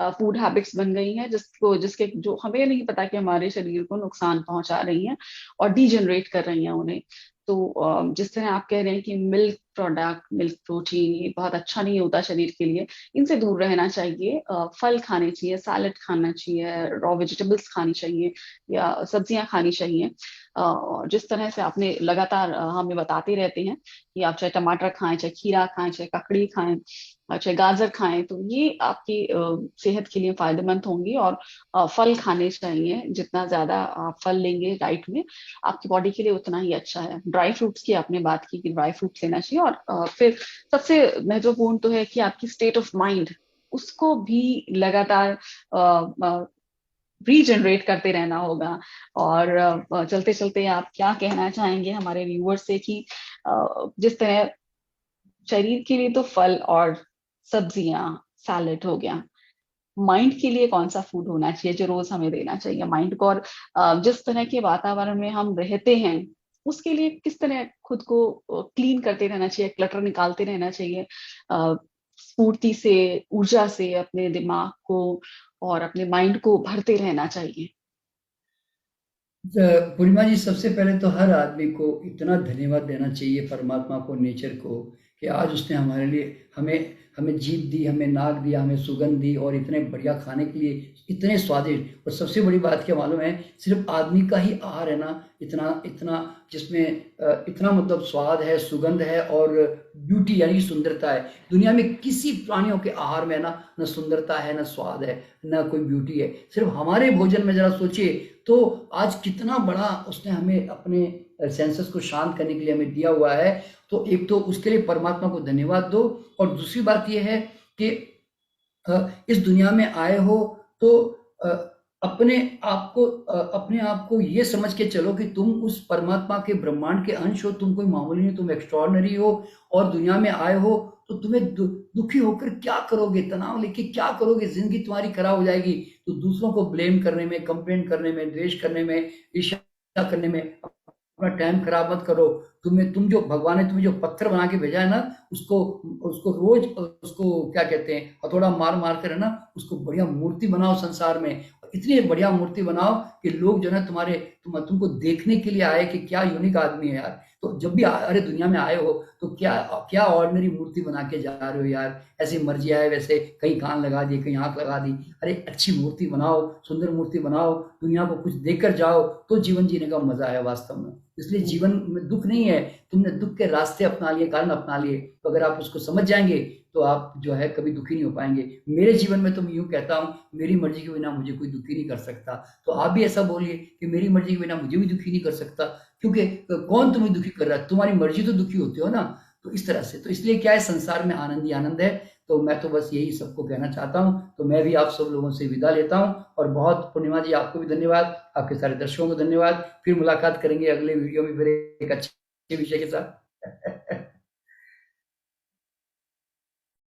फूड हैबिट्स बन गई हैं जिसके जो हमें नहीं पता कि हमारे शरीर को नुकसान पहुंचा रही हैं और डीजनरेट कर रही हैं उन्हें। तो जिस तरह आप कह रहे हैं कि मिल्क प्रोडक्ट, मिल्क प्रोटीन, ये बहुत अच्छा नहीं होता शरीर के लिए, इनसे दूर रहना चाहिए। फल खाने चाहिए, सैलड खाना चाहिए, रॉ वेजिटेबल्स खानी चाहिए या सब्जियां खानी चाहिए। जिस तरह से आपने लगातार हमें बताते रहते हैं कि आप चाहे टमाटर खाएं, चाहे खीरा खाएं, चाहे ककड़ी खाएं, चाहे गाजर खाएं, तो ये आपकी सेहत के लिए फायदेमंद होंगी। और फल खाने चाहिए, जितना ज्यादा आप फल लेंगे डाइट में आपकी बॉडी के लिए उतना ही अच्छा है। ड्राई फ्रूट्स की आपने बात की कि ड्राई फ्रूट्स लेना चाहिए। और फिर सबसे महत्वपूर्ण तो है कि आपकी स्टेट ऑफ माइंड, उसको भी लगातार रीजनरेट करते रहना होगा। और चलते चलते आप क्या कहना चाहेंगे हमारे व्यूअर्स से कि जिस तरह शरीर के लिए तो फल और सब्जियां, सैलेड हो गया, माइंड के लिए कौन सा फूड होना चाहिए जो रोज हमें देना चाहिए माइंड को? और जिस तरह के वातावरण में हम रहते हैं उसके लिए किस तरह खुद को क्लीन करते रहना चाहिए, क्लटर निकालते रहना चाहिए, स्फूर्ति से, ऊर्जा से अपने दिमाग को और अपने माइंड को भरते रहना चाहिए। पूर्णिमा जी, सबसे पहले तो हर आदमी को इतना धन्यवाद देना चाहिए परमात्मा को, नेचर को, कि आज उसने हमारे लिए हमें हमें जीभ दी, हमें नाक दिया, हमें सुगंध दी, और इतने बढ़िया खाने के लिए इतने स्वादिष्ट। और सबसे बड़ी बात क्या मालूम है, सिर्फ आदमी का ही आहार है ना, इतना इतना जिसमें इतना मतलब स्वाद है, सुगंध है और ब्यूटी यानी सुंदरता है। दुनिया में किसी प्राणियों के आहार में ना न सुंदरता है, न स्वाद है, न कोई ब्यूटी है। सिर्फ हमारे भोजन में जरा सोचिए तो आज कितना बड़ा उसने हमें अपने सेंसेस को शांत करने के लिए हमें दिया हुआ है। तो एक तो उसके लिए परमात्मा को धन्यवाद दो। और दूसरी बात यह है कि इस दुनिया में आए हो तो अ, अपने आप को ये समझ के चलो कि तुम उस परमात्मा के ब्रह्मांड के अंश हो, तुम कोई मामूली नहीं, तुम एक्स्ट्रॉर्डनरी हो। और दुनिया में आए हो तो तुम्हें दुखी होकर क्या करोगे, तनाव लेके क्या करोगे, जिंदगी तुम्हारी खराब हो जाएगी। तो दूसरों को ब्लेम करने में, कंप्लेंट करने में, द्वेष करने में, ईर्ष्या करने में अपना टाइम खराब मत करो। तुम जो भगवान ने तुम्हें जो पत्थर बना के भेजा है ना, उसको उसको रोज उसको क्या कहते हैं, हथौड़ा मार मार कर है ना, उसको बढ़िया मूर्ति बनाओ संसार में। इतनी बढ़िया मूर्ति बनाओ कि लोग जो है तुमको देखने के लिए आए कि क्या यूनिक आदमी है यार। तो जब भी अरे दुनिया में आए हो तो क्या क्या ऑर्डिनरी मूर्ति बना के जा रहे हो यार, ऐसी मर्जी आए वैसे, कहीं कान लगा दिए, कहीं आंख लगा दी। अरे अच्छी मूर्ति बनाओ, सुंदर मूर्ति बनाओ, दुनिया को कुछ देकर जाओ, तो जीवन जीने का मजा है वास्तव में। इसलिए जीवन में दुख नहीं है, तुमने दुख के रास्ते अपना लिए, कारण अपना लिए, तो अगर आप उसको समझ जाएंगे तो आप जो है कभी दुखी नहीं हो पाएंगे। मेरे जीवन में तो मैं यूं कहता हूं, मेरी मर्जी के बिना मुझे कोई दुखी नहीं कर सकता। तो आप भी ऐसा बोलिए कि मेरी मर्जी के बिना मुझे भी दुखी नहीं कर सकता, क्योंकि कौन तुम्हें दुखी कर रहा है, तुम्हारी मर्जी तो दुखी होती हो ना। तो इस तरह से, तो इसलिए क्या है, संसार में आनंद ही आनंद है। तो मैं तो बस यही सबको कहना चाहता हूँ। तो मैं भी आप सब लोगों से विदा लेता हूँ। और बहुत पूर्णिमा जी, आपको भी धन्यवाद, आपके सारे दर्शकों को धन्यवाद। फिर मुलाकात करेंगे अगले वीडियो में फिर एक अच्छे विषय के साथ।